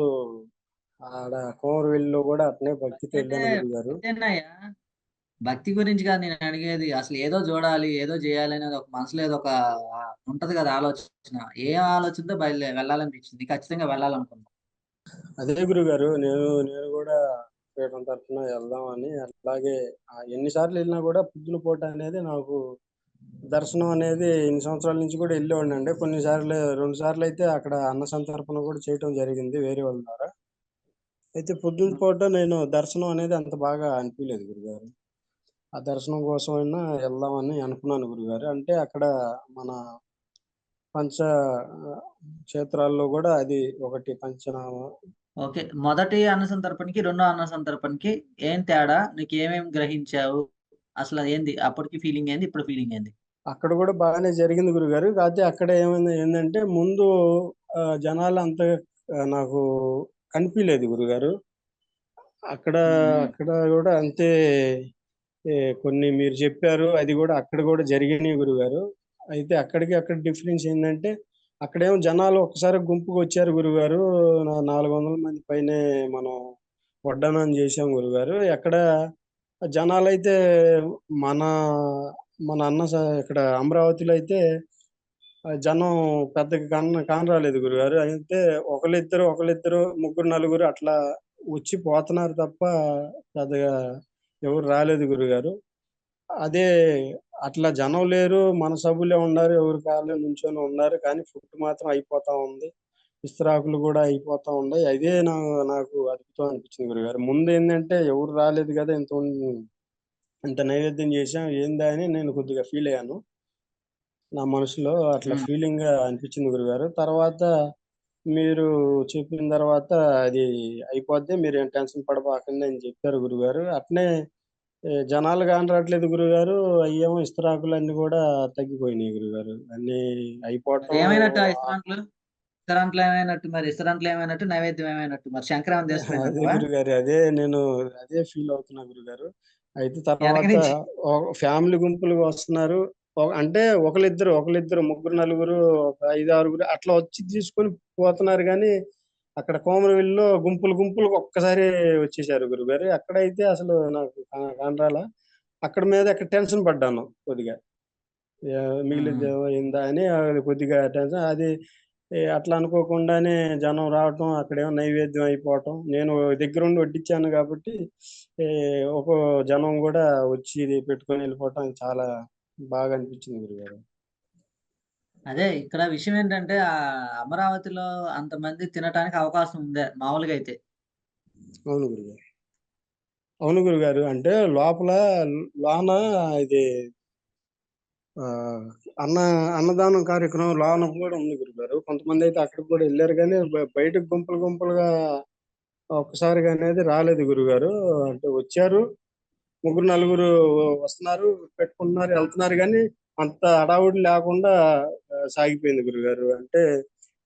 ఆడ కోమరవెల్లిలో గూడా అట్నే భక్తితో భక్తి అంటే ఎళ్ళాను గురుగారు. భక్తేనయ్యా. భక్తి గురించి కాదు నేను అడిగేది. అసలు ఏదో చూడాలి, ఏదో చేయాలి అనేది ఒక మనసులో ఏదో ఒక ఉంటది కదా ఆలోచన. ఏ ఆలోచనతో వెళ్ళాలనిపించింది? ఖచ్చితంగా వెళ్ళాలనుకున్నాను. అదే గురుగారు. నేను గూడా పీఠం తరపున ఎళ్దామని అట్లాగే ఎన్ని సార్లు ఎళ్ళినా గూడా పొద్దున పూట అనేది నాకు దర్శనం అనేది ఇన్ని సంవత్సరాల నుంచి కూడా ఎళ్ళేవాడినండి. కొన్ని సార్లు 2 సార్లయితే అక్కడ అన్న సంతర్పణ కూడా చేయటం జరిగింది వేరే వాళ్ళ ద్వారా. అయితే పొద్దున హ్మ్. పూట నేను దర్శనం అనేది అంత బాగా అనిపియలేదు గురుగారు. ఆ దర్శనం కోసమైనా ఎళ్దామని అనుకున్నాను గురుగారు. అంటే అక్కడ మన పంచ క్షేత్రాల్లో గూడా అది ఒకటి పంచనామ. ఓకే. మొదటి అన్న సంతర్పణకి, రెండో అన్న సంతర్పణకి ఏం తేడా? నీకేమేమి గ్రహించావు? అసలు ఏంది? అప్పటికి ఫీలింగ్ ఏంది? ఇప్పుడు ఫీలింగ్ ఏంది? అక్కడ గూడా బాగానే జరిగింది గురుగారు. కాపోతే అక్కడ ఏమైంది ఏందంటే ముందు జనాలు అంత నాకు కనిపియలేదు గురుగారు. అక్కడ హ్మ్. హ్మ్. అక్కడ గూడా అంతే. కొన్ని మీరు చెప్పారు. అది గూడా అక్కడ గూడా జరిగినియి గురుగారు. అయితే అక్కడికి అక్కడ డిఫరెన్స్ ఏందంటే, అక్కడేమో జనాలు ఒక్కసారి గుంపుగొచ్చారు గురుగారు. 400 మంది పైనే మనం వడ్డనం జేశాం గురుగారు. ఎక్కడ జనాలైతే మన మన అన్న ఇక్కడ అమరావతిలో అయితే జనం పెద్దగా కానరాలేదు గురుగారు. అయితే ఒకళ్ళిద్దరు, ముగ్గురు, నలుగురు అట్లా వచ్చి పోతున్నారు తప్ప పెద్దగా ఎవరు రాలేదు గురుగారు. అదే అట్లా జనం లేరు. మన సభ్యులే ఉన్నారు. ఎవరి కాళ్ళు నుంచొని ఉన్నారు. కానీ ఫుడ్ మాత్రం అయిపోతా ఉంది. ఇస్తరాకులు గూడా అయిపోతా ఉన్నాయి. అదే నాకు అద్భుతం అనిపించింది గురుగారు. ముందేందంటే ఎవరు రాలేదు గదా! ఇంత నైవేద్యం చేశాం ఏందా అని నేను కొద్దిగా ఫీల్ అయ్యాను. నా మనసులో అట్లా హ్మ్. ఫీలింగ్‌గా అనిపించింది గురుగారు. తర్వాత మీరు చెప్పిన తర్వాత అది అయిపోద్ది. మీరేం టెన్షన్ పడబాకండి అని చెప్పారు గురుగారు. అట్నే జనాలు కానరాట్లేదు గురుగారు. అయ్యేమో ఇస్తరాకులన్నీ గూడా తగ్గిపోయినాయి గురుగారు. అన్నీ అయిపోవటం. మరేమైనట్టు ఆ ఇస్తరాంకులు? ఇస్తరాంకులు ఏమైనట్టు మరి? ఇస్తరాంకులు ఏమైనట్టు? నైవేద్యం ఏమైనట్టు? మరి శంకరేమన్నా అదే తీసుకుపోయినంటావా? గురుగారు. అదే ఫీల్ అవుతున్నా గురుగారు. అయితే ఎనక తర్వాత నుంచి ఫ్యామిలీ గుంపులుగా వస్తున్నారు. అంటే ఒకళ్ళిద్దరు, ముగ్గురు, నలుగురు, ఒక 5, 6గురు అట్లా వచ్చి తీసుకొని పోతున్నారు గానీ, అక్కడ కోమరవెల్లిలో గుంపులుగా ఒక్కసారి వచ్చేసారు గురుగారు. అక్కడైతే అసలు నాకు కానరాల. అక్కడ టెన్షన్ పడ్డాను కొద్దిగా. హ్మ్. హ్మ్. మిగిలిద్దేమో అయిందా అని అది కొద్దిగా టెన్షన్. అది అట్లా అనుకోకుండానే జనం రావటం, అక్కడేమో నైవేద్యం అయిపోవటం. నేను దగ్గరుండి వడ్డించాను గాబట్టి, జనం గూడా వచ్చి ఇది పెట్టుకొని ఎళ్ళిపోవటం చాలా బాగా అనిపించింది గురుగారు. అదే ఇక్కడ విషయం ఏంటంటే అమరావతిలో అంతమంది తినటానికి అవకాశం ఉందా మామూలుగా అయితే? అవును గురుగారు. అవును గురుగారు. అంటే లోన ఇది ఆహ్, అన్న అన్నదానం కార్యక్రమం లోన గూడా ఉంది గురుగారు. కొంతమందైతే అక్కడికి గూడా ఎళ్లారు గానీ, బయటకి గుంపులుగా ఒక్కసారిగా అనేది రాలేదు గురుగారు. అంటే వచ్చారు. ముగ్గురు, నలుగురు వస్తున్నారు, పెట్టుకుంటున్నారు, ఎళ్తున్నారు గానీ, అంత హడావుడి లేకుండా సాగిపోయింది గురుగారు. అంటే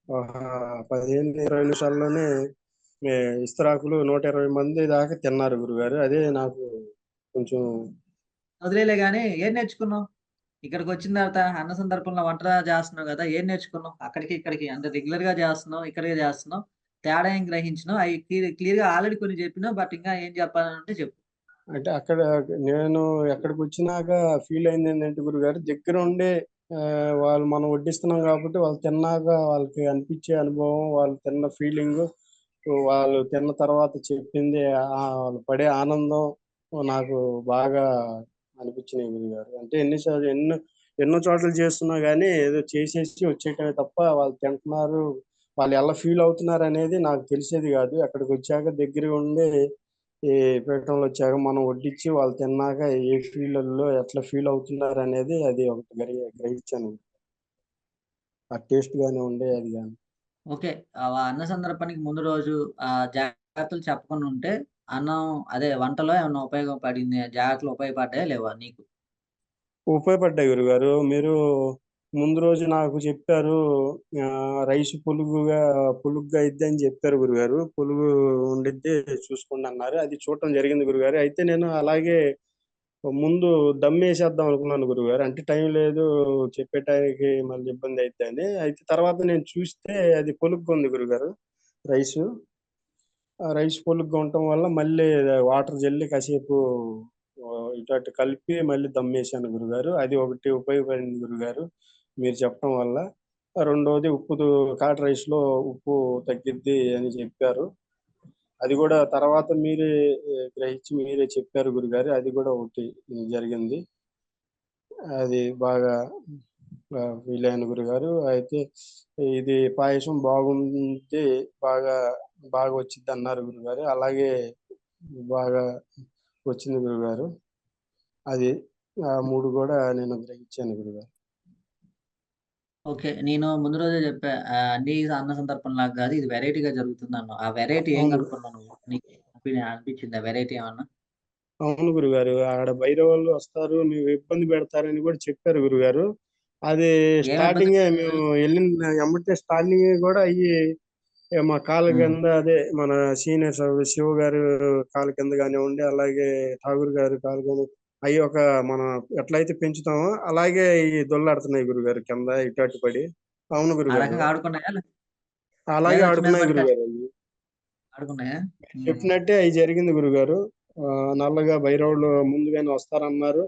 ఆహా! 15, 20 నిమిషాల్లోనే ఎ ఇస్తరాకులు 120 మంది దాకా తిన్నారు గురుగారు. అదే నాకు కొంచెం. వదిలేయలే గాని ఏం నేర్చుకున్నావు? ఇక్కడికొచ్చిన తర్వాత అన్న సందర్భంలో వంట చేస్తున్నావు గదా! ఏం నేర్చుకున్నావు? అక్కడికి, ఇక్కడికి అంటే రెగ్యులర్‌గా చేస్తున్నావు, ఇక్కడికే చేస్తున్నావు. తేడా ఏం గ్రహించినావు? అయి క్లియర్‌గా ఆల్రెడీ కొన్ని చెప్పినావు. బట్ ఇంకా ఏం చెప్పాలనుంటే చెప్పు. అంటే నేను ఎక్కడికొచ్చినాక ఫీల్ అయిందేంటంటే గురుగారు దగ్గరుండి వాళ్ళు మనం వడ్డిస్తున్నాం గాబట్టి వాళ్ళు తిన్నాక వాళ్ళకి అనిపిచ్చే అనుభవం, వాళ్ళు తిన్న ఫీలింగు, వాళ్ళు తిన్న తర్వాత చెప్పింది వాళ్ళు పడే ఆనందం, నాకు బాగా అనిపించినాయి గురుగారు. అంటే ఎన్నిసార్లు ఎన్నో చోట్ల చేస్తున్నా గానీ ఏదో చేసేసి వచ్చేయటమే తప్ప వాళ్ళు తింటున్నారు, వాళ్ళు ఎలా ఫీల్ అవుతున్నారు అనేది నాకు తెలిసేది కాదు. అక్కడికి వచ్చాక దగ్గరగా ఉండి ఈ పీఠంలో వచ్చాక మనం వడ్డించి వాళ్ళు తిన్నాక ఏ ఫీల్డ్లో ఎట్లా ఫీల్ అవుతున్నారు అనేది అది ఒకటి గ్రహించాను. ఆ టేస్ట్ గానీ ఉండే అది కానీ. ఓకే. అన్న సందర్భానికి ముందు రోజు జాగ్రత్తలు చెప్పకుండా ఉంటే అన్నం అదే వంటలో ఏమన్నా ఉపయోగపడింది జాగ్రత్తలు ఉపయోగపడ్డాయా లేవా నీకు? ఉపయోగపడ్డాయి గురుగారు. మీరు ముందు రోజు నాకు చెప్పారు, రైస్ పులుగ్గా అయిద్దని చెప్పారు గురుగారు. పులుగు ఉండిద్ది చూసుకోండి అన్నారు. అది చూడటం జరిగింది గురుగారు. అయితే నేను అలాగే ముందు దమ్మేసేద్దాం అనుకున్నాను గురుగారు. అంటే టైం లేదు చెప్పే టైంకి మళ్ళీ ఇబ్బంది అయిద్దని. అయితే తర్వాత నేను చూస్తే అది పొలుగ్గా ఉంది గురుగారు రైసు. ఆ రైస్ పొలుగ్గా ఉండటం వల్ల మళ్ళీ వాటర్ జల్లి కాసేపు ఇటు అటు కలిపి మళ్ళీ దమ్మేశాను గురుగారు. అది ఒకటి ఉపయోగపడింది గురుగారు మీరు చెప్పడం వల్ల. రెండోది కాట్ రైస్‌లో ఉప్పు తగ్గిద్ది అని చెప్పారు. అది గూడా తర్వాత మీరే గ్రహించి మీరే చెప్పారు గురుగారు. అది గూడా ఒకటి జరిగింది. అది బాగా ఫీలయ్యాను గురుగారు. అయితే ఇది పాయసం బాగుంది. బాగా బాగా వచ్చిద్దన్నారు గురుగారు. అలాగే బాగా వచ్చింది గురుగారు. అది ఆ 3 గూడా నేను గ్రహించాను గురుగారు. ఓకే. నేను ముందు రోజే చెప్పా. అన్ని అన్న సంతర్పణలాగా గాదు. ఇది వేరైటీగా జరుగుతుందన్నావు. ఆ వేరైటీ ఏం అవును. కనుక్కున్నావు నువ్వు? నీకు అనిపించిందా వేరైటీ ఏమన్నా? అవును గురుగారు. ఆడ బైరవోళ్ళు వస్తారు, మేము ఇబ్బంది పెడతారని గూడా చెప్పారు గురుగారు. అది ఏం ఇబ్బంది స్టార్టింగే పెట్టారు? మేము ఎళ్ళిన ఎమ్మటే స్టార్టింగే గూడా మా కాళ్ళ హ్మ్. కింద అదే మన సీనియర్స్ శివ గారు కాళ్ళ కింద గానివ్వండి, అలాగే ఠాగూర్ గారి కాళ్ళు గాని అయి మనం ఎట్లయితే పెంచుతామో అలాగే దొర్లాడుతున్నాయి గురుగారు కింద ఇటు అటు పడి. అవును ఆ గురుగారు. రకంగా ఆడుకున్నాయా? అలాగే లేదా వచ్చి మీద ఆడుకున్నాయి పడిపోయాయా? గురుగారు అయి. ఆడుకున్నాయా? హ్మ్. చెప్పినట్టే అయి జరిగింది గురుగారు. నల్లగా భైరవులు ముందుగానే వస్తారన్నారు.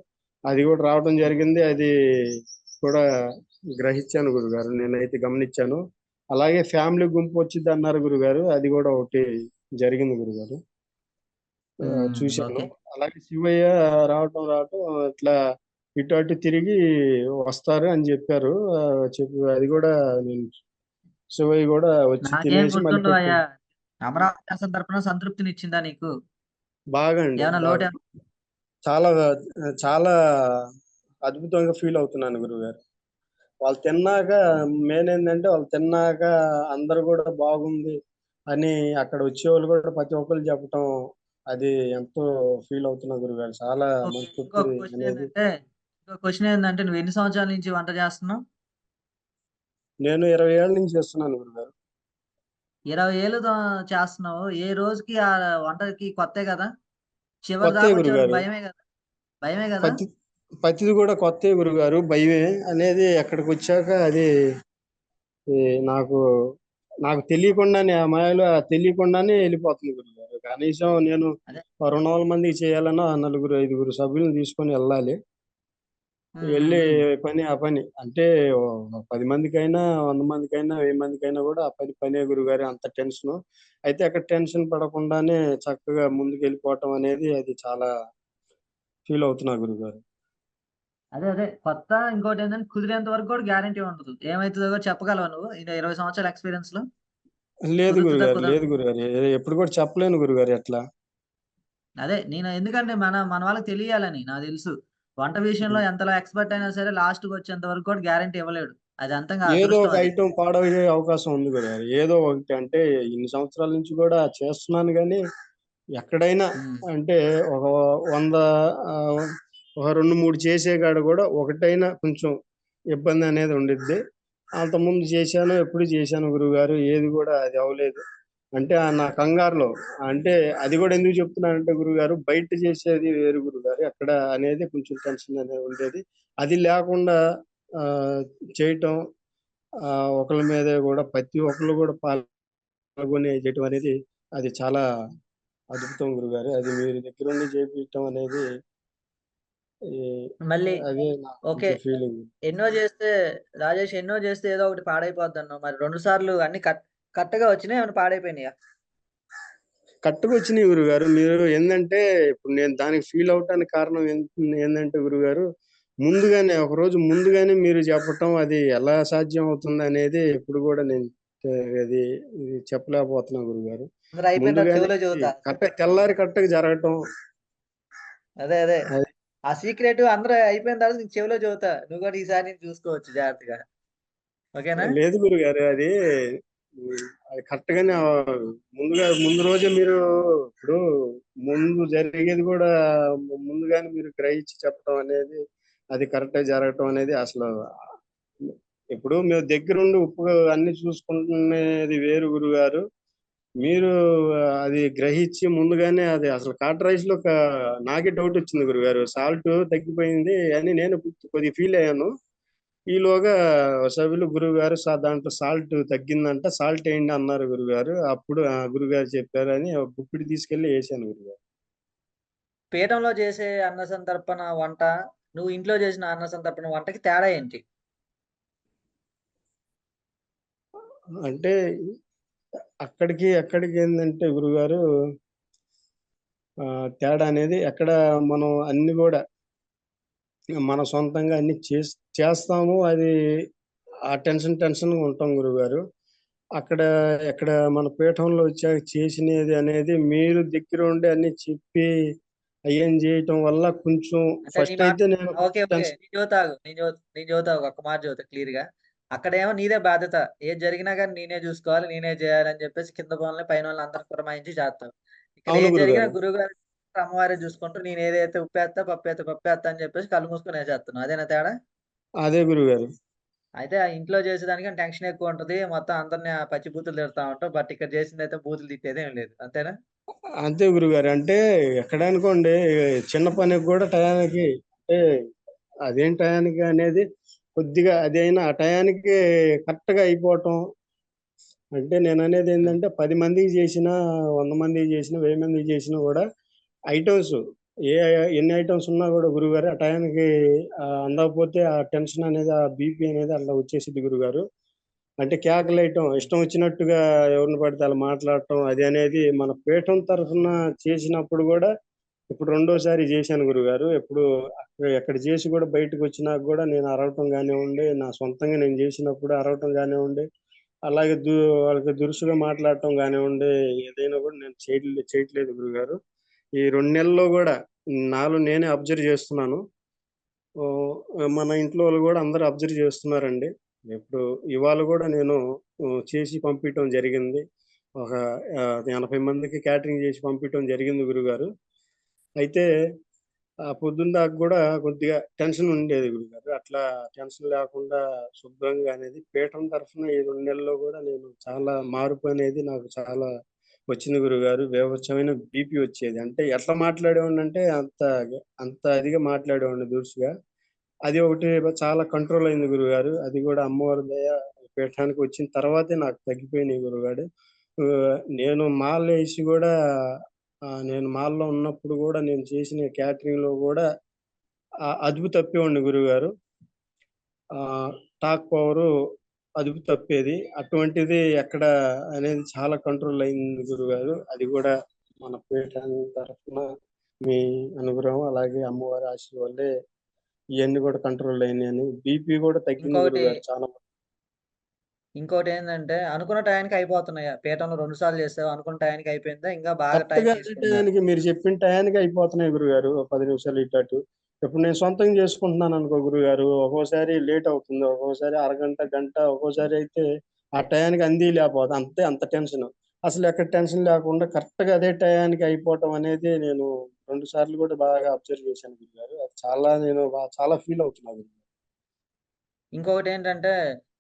అది గూడా రావడం జరిగింది. అది కూడా గ్రహించాను గురుగారు. నేనైతే గమనిచ్చాను. అలాగే ఫ్యామిలీ గుంపు వచ్చిద్దన్నారు గురుగారు. అది గూడా ఒకటి జరిగింది గురుగారు. చూశాను. ఓకే. అలాగే శివయ్య రావటం ఇట్లా ఇటు అటు తిరిగి వస్తారు అని జెప్పారు. అది గూడా నేను శివయ్య గూడా వచ్చి నాకేం తినేసి మళ్ళీ గుర్తుండవయ్యా. అమరావతి దర్శనం తరపున సంతృప్తినిచ్చిందా నీకు? బాగా అండి. ఏమన్నా బాగా. లోటా? చాలా చాలా అద్భుతంగా ఫీల్ అవుతున్నాను గురుగారు. వాళ్ళు తిన్నాక మెయిన్ ఏందంటే వాళ్ళు తిన్నాక అందరూ గూడా బాగుంది అని అక్కడ వచ్చేవాళ్ళు గూడా ప్రతి ఒక్కళ్ళు చెప్పటం అది ఎంతో ఫీల్ అవుతున్నా గురుగారు. చాలా ఓకే. మనస్తృప్తి అనేది. ఇంకో క్వెషన్ ఏందంటే నువ్వు ఎన్ని సంవత్సరాల నుంచి వంట చేస్తున్నావు? నేను 20 ఏళ్ల నుంచి చేస్తున్నాను గురుగారు. 20 ఏళ్ళు చేస్తున్నావు. ఏ రోజుకి ఆ వంటకి కొత్తే గదా! చివరి కొత్తే దాకొచ్చేవరకు గురుగారు. భయమే గదా! భయమే గదా! ప్రతి ప్రతిది గూడా కొత్తే గురుగారు. భయమే అనేది అక్కడికొచ్చాక అది ఈ నాకు నాకు తెలియకుండానే ఆ మాయలో తెలియకుండానే ఎళ్ళిపోతుంది గురుగారు. కనీసం నేను అదే. 200 మందికి చేయాలన్నా నలుగురు, ఐదుగురు సభ్యులను తీసుకొని ఎళ్ళాలి. హ్మ్. హ్మ్. ఎళ్ళి హ్మ్. ఆ పని. అంటే 10 మందికైనా, 100 మందికైనా, 1000 మందికైనా గూడా ఆ పనే గురుగారు అంత టెన్షను. అయితే అక్కడ టెన్షన్ పడకుండానే చక్కగా ముందుకెళ్ళిపోవటం అనేది అది చాలా ఫీల్ అవుతున్నా గురుగారు. అదే. ఇంకోటేంటంటే కుదిరేంత వరకు గూడా గ్యారంటీ ఉండదు. ఏమైతదో గూడా చెప్పగలవా నువ్వు? 20 సంవత్సరాల ఎక్స్‌పీరియన్స్‌లో? లేదు కుదురుతదా? గురుగారు. కుదరదా? లేదు గురుగారు. ఎప్పుడు కూడా చెప్పలేను గురుగారు ఎట్లా. అదే. ఎందుకంటే మన వాళ్ళకి తెలియాలని నాకు తెలుసు. వంట విషయంలో హ్మ్. ఎంతలా ఎక్స్‌పర్ట్ అయినా సరే లాస్ట్‌కొచ్చేంత వరకు కూడా గ్యారంటీ ఇవ్వలేడు. అదంతా ఏదో అదృష్టం ఒక అది. ఐటెమ్ పాడయ్యే అవకాశం ఉంది గురుగారు. ఏదో ఒకటి అంటే ఇన్ని సంవత్సరాల నుంచి గూడా చేస్తున్నాను గానీ ఎక్కడైనా హ్మ్. అంటే ఒక 100 ఆహ్, ఒక 2, 3 చేసే కాడ గూడా ఒకటైనా కొంచెం ఇబ్బందనేది ఉండిద్ది. అంతకుముందు చేశాను, ఎప్పుడు చేశాను గురువుగారు. ఏది గూడా అది అవ్వలేదు. అంటే నా కంగారులో అంటే అది గూడా ఎందుకు చెప్తున్నానంటే గురువుగారు, బయట చేసేది వేరు గురువుగారు. ఎక్కడ అనేది కొంచెం టెన్షన్ అనేది ఉండేది. అది లేకుండా ఆహ్, చేయటం ఒకళ్ళ మీదే గూడా ప్రతి ఒక్కళ్ళు గూడా పాల్గొని చేయటం అనేది అది చాలా అద్భుతం గురుగారు. అది మీరు దగ్గరుండి చేపియటం అనేది ఈ మళ్ళీ అదే నాకు ఓకే. కొంచెం ఫీలింగ్. ఎన్నో జేస్తే రాజేష్ ఎన్నో జేస్తే ఏదో ఒకటి పాడైపోద్దన్నావు. మరి 2 సార్లు అన్నీ కరెక్ట్‌గా వచ్చినాయా? ఏమన్నా పాడైపోయినాయా? కరెక్ట్‌గా వచ్చినాయి గురుగారు. మీరు ఏందంటే ఇప్పుడు నేను దానికి ఫీల్ అవ్వటానికి కారణం ఏందంటే గురుగారు, ముందుగానే ఒకరోజు ముందుగానే మీరు చెప్పటం అది ఎలా సాధ్యం అవుతుందనేది ఇప్పుడు గూడా నేను అది ఇది చెప్పలేకపోతున్నా గురుగారు. అందరూ అయిపోయిన తర్వాత ముందుగానే చెవిలో చెబుతా. తెల్లారి కరెక్ట్‌గా జరగటం అదే. అదే. అది ఆ సీక్రెట్ అందరూ అయిపోయిన తర్వాత నీకు చెవిలో చెబుతా. నువ్వు కూడా ఈసారి నుంచి చూసుకోవచ్చు జాగ్రత్తగా. ఓకేనా? లేదు గురుగారు. అది అది కరెక్ట్‌గానే ముందు రోజే మీరు ఇప్పుడు ముందు జరిగేది గూడా ముందుగానే మీరు గ్రహించి చెప్పడం అనేది అది కరెక్ట్‌గా జరగటం అనేది అసలు ఇప్పుడు మీరు దగ్గరుండి ఉప్పు అన్నీ చూసుకుంటునేది వేరు గురుగారు. మీరు అది గ్రహించి ముందుగానే అది అసలు కర్డ్ రైస్‌లో నాకే డౌటొచ్చింది గురుగారు. సాల్ట్ తగ్గిపోయింది అని నేను కొద్దిగా ఫీల్ అయ్యాను. ఈలోగా సభ్యులు గురువుగారు దాంట్లో సాల్ట్ తగ్గిందంట. సాల్ట్ ఎయండి అన్నారు గురుగారు. అప్పుడు గురుగారు చెప్పారని ఒక గుప్పిడి తీసుకెళ్ళి ఎసాను గురుగారు. పీఠంలో చేసే అన్న సంతర్పణ వంట, నువ్వు ఇంట్లో చేసిన అన్న సంతర్పణ వంటకి తేడా ఏంటి? అంటే అక్కడికి ఏందంటే గురుగారు తేడా అనేది ఎక్కడ మనం అన్ని గూడా మన సొంతంగా అన్ని చేస్తాము. అది ఆ టెన్షన్‌గా ఉంటాం గురువుగారు. అక్కడ ఎక్కడ మన పీఠంలో వచ్చాక చేసినది అనేది మీరు దగ్గరుండి అన్నీ చెప్పి అయ్యని జేయటం వల్ల కొంచెం అంటే నీ ఫస్ట్ మాట అయితే నేను ఓకే. కొంచెం ఓకే. నేను చెబుతా ఒక్క మాట చెబుతా క్లియర్‌గా. అక్కడేమో నీదే బాధ్యత. ఏది జరిగినా గాని నేనే జూసుకోవాలి, నేనే జేయాలని జెప్పేసి కింద పనులు పైనోళ్ళని అందరికి పురమాయించి చేత్తావు. ఇక్కడ అవును ఏది జరిగినా గురుగారు. గురువుగారు, అమ్మవారే జూసుకుంటూ నేనేదైతే ఉప్పేత్తా, పప్పేత్తా అని జెప్పేసి కళ్ళు మూసుకొని ఏసేస్తున్నావు. అదేనా తేడా? అదే గురుగారు. అయితే ఆ ఇంట్లో చేసేదానికన్నా టెన్షన్ ఎక్కువుంటది. మొత్తం అందరిని పచ్చి బూతులు తిడతా ఉంటావు. బట్ ఇక్కడ చేసిందైతే బూతులు తిట్టేదేం లేదు. అంతేనా? అంతే గురుగారు. అంటే ఎక్కడనుకోండి చిన్న పనికి గూడా టయానికి అంటే అదేం టయానికి అనేది కొద్దిగా అదైనా ఆ టయానికి కరెక్ట్‌గా అయిపోవటం. అంటే ఓకే. నేననేదేందంటే 10 మందికి జేసినా, 100 మందికి జేసినా, 1000 మందికి జేసినా గూడా ఐటెమ్స్ ఏ ఎన్ని ఐటెమ్స్ ఉన్నా గూడా గురువుగారు ఆ టయానికి అందకపోతే ఆ టెన్షన్ అనేది, ఆ బీపీ అనేది అట్లా వచ్చేసిద్ది గురుగారు. అంటే కేకలేయటం, ఇష్టం వచ్చినట్టుగా ఎవరిని పడితే ఆళ్ళు మాట్లాడటం అది అనేది మన పీఠం తరఫున చేసినప్పుడు గూడా ఇప్పుడు రెండోసారి జేశాను గురుగారు. ఎప్పుడు ఎక్కడ జేసి గూడా బయటకొచ్చినాక గూడా నేను అరవటం గానివ్వండి, నా సొంతంగా నేను జేసినప్పుడు అరవటం గానివ్వండి, అలాగే వాళ్ళకి దురుసుగా మాట్లాడటం గానివ్వండి, ఏదైనా గూడా నేను చేయట్లేదు గురుగారు. ఈ 2 నెలల్లో గూడా నాలో నేనే అబ్జర్వ్ జేస్తున్నాను. మన ఇంట్లో వాళ్ళు గూడా అందరూ అబ్జర్వ్ జేస్తున్నారండి. ఇప్పుడు ఇవాళ గూడా నేను చేసి పంపియటం జరిగింది. ఒక 80 మందికి క్యాటరింగ్ జేసి పంపియటం జరిగింది గురుగారు. అయితే పొద్దున దాకా గూడా కొద్దిగా టెన్షన్ ఉండేది గురుగారు. అట్లా టెన్షన్ లేకుండా శుభ్రంగా అనేది పీఠం తరఫున ఈ 2 నెలల్లో గూడా నేను చాలా మార్పు అనేది నాకు చాలా వచ్చింది గురుగారు. బీభత్సమైన బీపీ వచ్చేది. అంటే ఎట్లా మాట్లాడేవాడినంటే అంత ఇదిగా మాట్లాడేవాడిని దురుసుగా. అది ఒకటి చాలా కంట్రోల్ అయింది గురుగారు. అది గూడా అమ్మవారి దయ పీఠానికి వచ్చిన తర్వాతే నాకు తగ్గిపోయినాయి గురుగారు. నేను మాలేసి గూడా నేను మాల్‌లో ఉన్నప్పుడు గూడా నేను చేసిన క్యాటరింగ్‌లో గూడా అదుపు తప్పేవాడిని గురువుగారు. టాక్ పవరు అదుపు తప్పేది. అటువంటిది ఎక్కడ అనేది చాలా కంట్రోల్ అయింది గురువుగారు. అది గూడా మన పీఠాన్ని తరఫున మీ అనుగ్రహం అలాగే అమ్మవారి ఆశీస్సుల వల్లే ఇయన్నీ గూడా కంట్రోల్ అయినాయని. బీపీ గూడా తగ్గింది ఇంకొకటి గురువుగారు చాలా ఇంకోటేందంటే అనుకున్న టయానికి అయిపోతున్నాయా? పీఠంలో 2 సార్లు చేసావు. అనుకున్న టయానికి అయిపోయిందా? ఇంకా బాగా టైం కరెక్ట్‌గా అదే తీసుకుందా? టయానికి మీరు చెప్పిన టయానికి అయిపోతున్నాయి గురుగారు. ఓ 10 నిమిషాలు ఇటు అటు. ఇప్పుడు నేను సొంతంగా చేసుకుంటున్నాననుకో గురుగారు, ఒక్కోసారి లేట్ అవుతుంది. ఒక్కోసారి అరగంట, గంట ఒక్కోసారి అయితే ఆ టయానికి అంది లేపోతే అంతే అంత టెన్షను. అసలెక్కడ టెన్షన్ లేకుండా కరెక్ట్‌గా అదే టయానికి అయిపోవటం అనేది నేను 2 సార్లు కూడా బాగా అబ్జర్వ్ చేశాను గురుగారు. అది చాలా నేను చాలా ఫీల్ అవుతున్నా గురుగారు. ఇంకొకటేంటంటే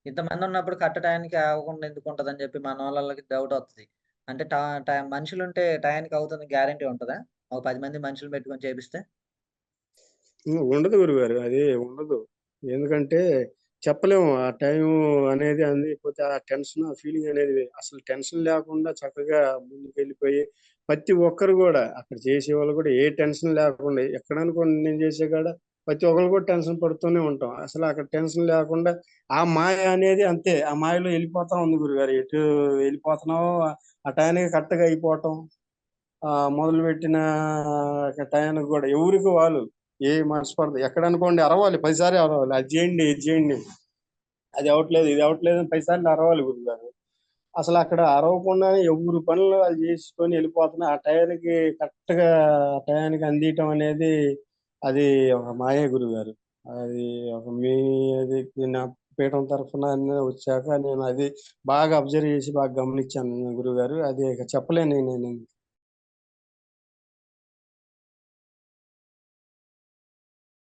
ఇంతమందున్నప్పుడు కరెక్ట్ టయానికి అవ్వకుండా ఎందుకుంటదని చెప్పి మనోళ్ళకి డౌటొత్తది. అంటే టా టైం మనుషులుంటే టయానికి అవుతుందని గ్యారంటీ ఉంటదా? ఒక 10 మంది మనుషుల్ని పెట్టుకొని చేపిస్తే? ఉండదు గురుగారు. అది ఉండదు. ఎందుకంటే చెప్పలేము. ఆ టైము అనేది అందిపోతే ఆ టెన్షన్, ఆ ఫీలింగ్ అనేది అసలు టెన్షన్ లేకుండా చక్కగా ముందుకెళ్ళిపోయి ప్రతి ఒక్కరు గూడా అక్కడ చేసేవాళ్ళు గూడా ఏ టెన్షన్ లేకుండా ఎక్కడనుకోండి నేను చేసే కాడ ప్రతి ఒక్కళ్ళు కూడా టెన్షన్ పడుతూనే ఉంటాం. అసలు అక్కడ టెన్షన్ లేకుండా ఆ మాయ అనేది అంతే. ఆ మాయలో ఎళ్ళిపోతా ఉంది గురుగారు. ఎటు వెళ్ళిపోతున్నామో ఆ టయానికి కరెక్ట్‌గా అయిపోవటం. మొదలుపెట్టిన టయానికి కూడా ఎవరికి వాళ్ళు ఏ మనస్పర్ధ ఎక్కడ అనుకోండి అరవాలి 10 సార్లు అరవాలి, అది చేయండి ఇది చేయండి, అది అవ్వట్లేదు ఇది అవ్వట్లేదు అని 10 సార్లు అరవాలి గురుగారు. అసలు అక్కడ అరవకుండానే ఎవరి పనులు వాళ్ళు చేసుకొని వెళ్ళిపోతున్నా ఆ టయానికి కరెక్ట్ గా టయానికి అందియటం అనేది అది ఒక మాయే గురుగారు. అది ఒక మీ అది నా పీఠం తరఫున అన్నీ వచ్చాక నేను అది బాగా అబ్జర్వ్ చేసి బాగా గమనించాను గురుగారు. అది ఇక చెప్పలేను నేను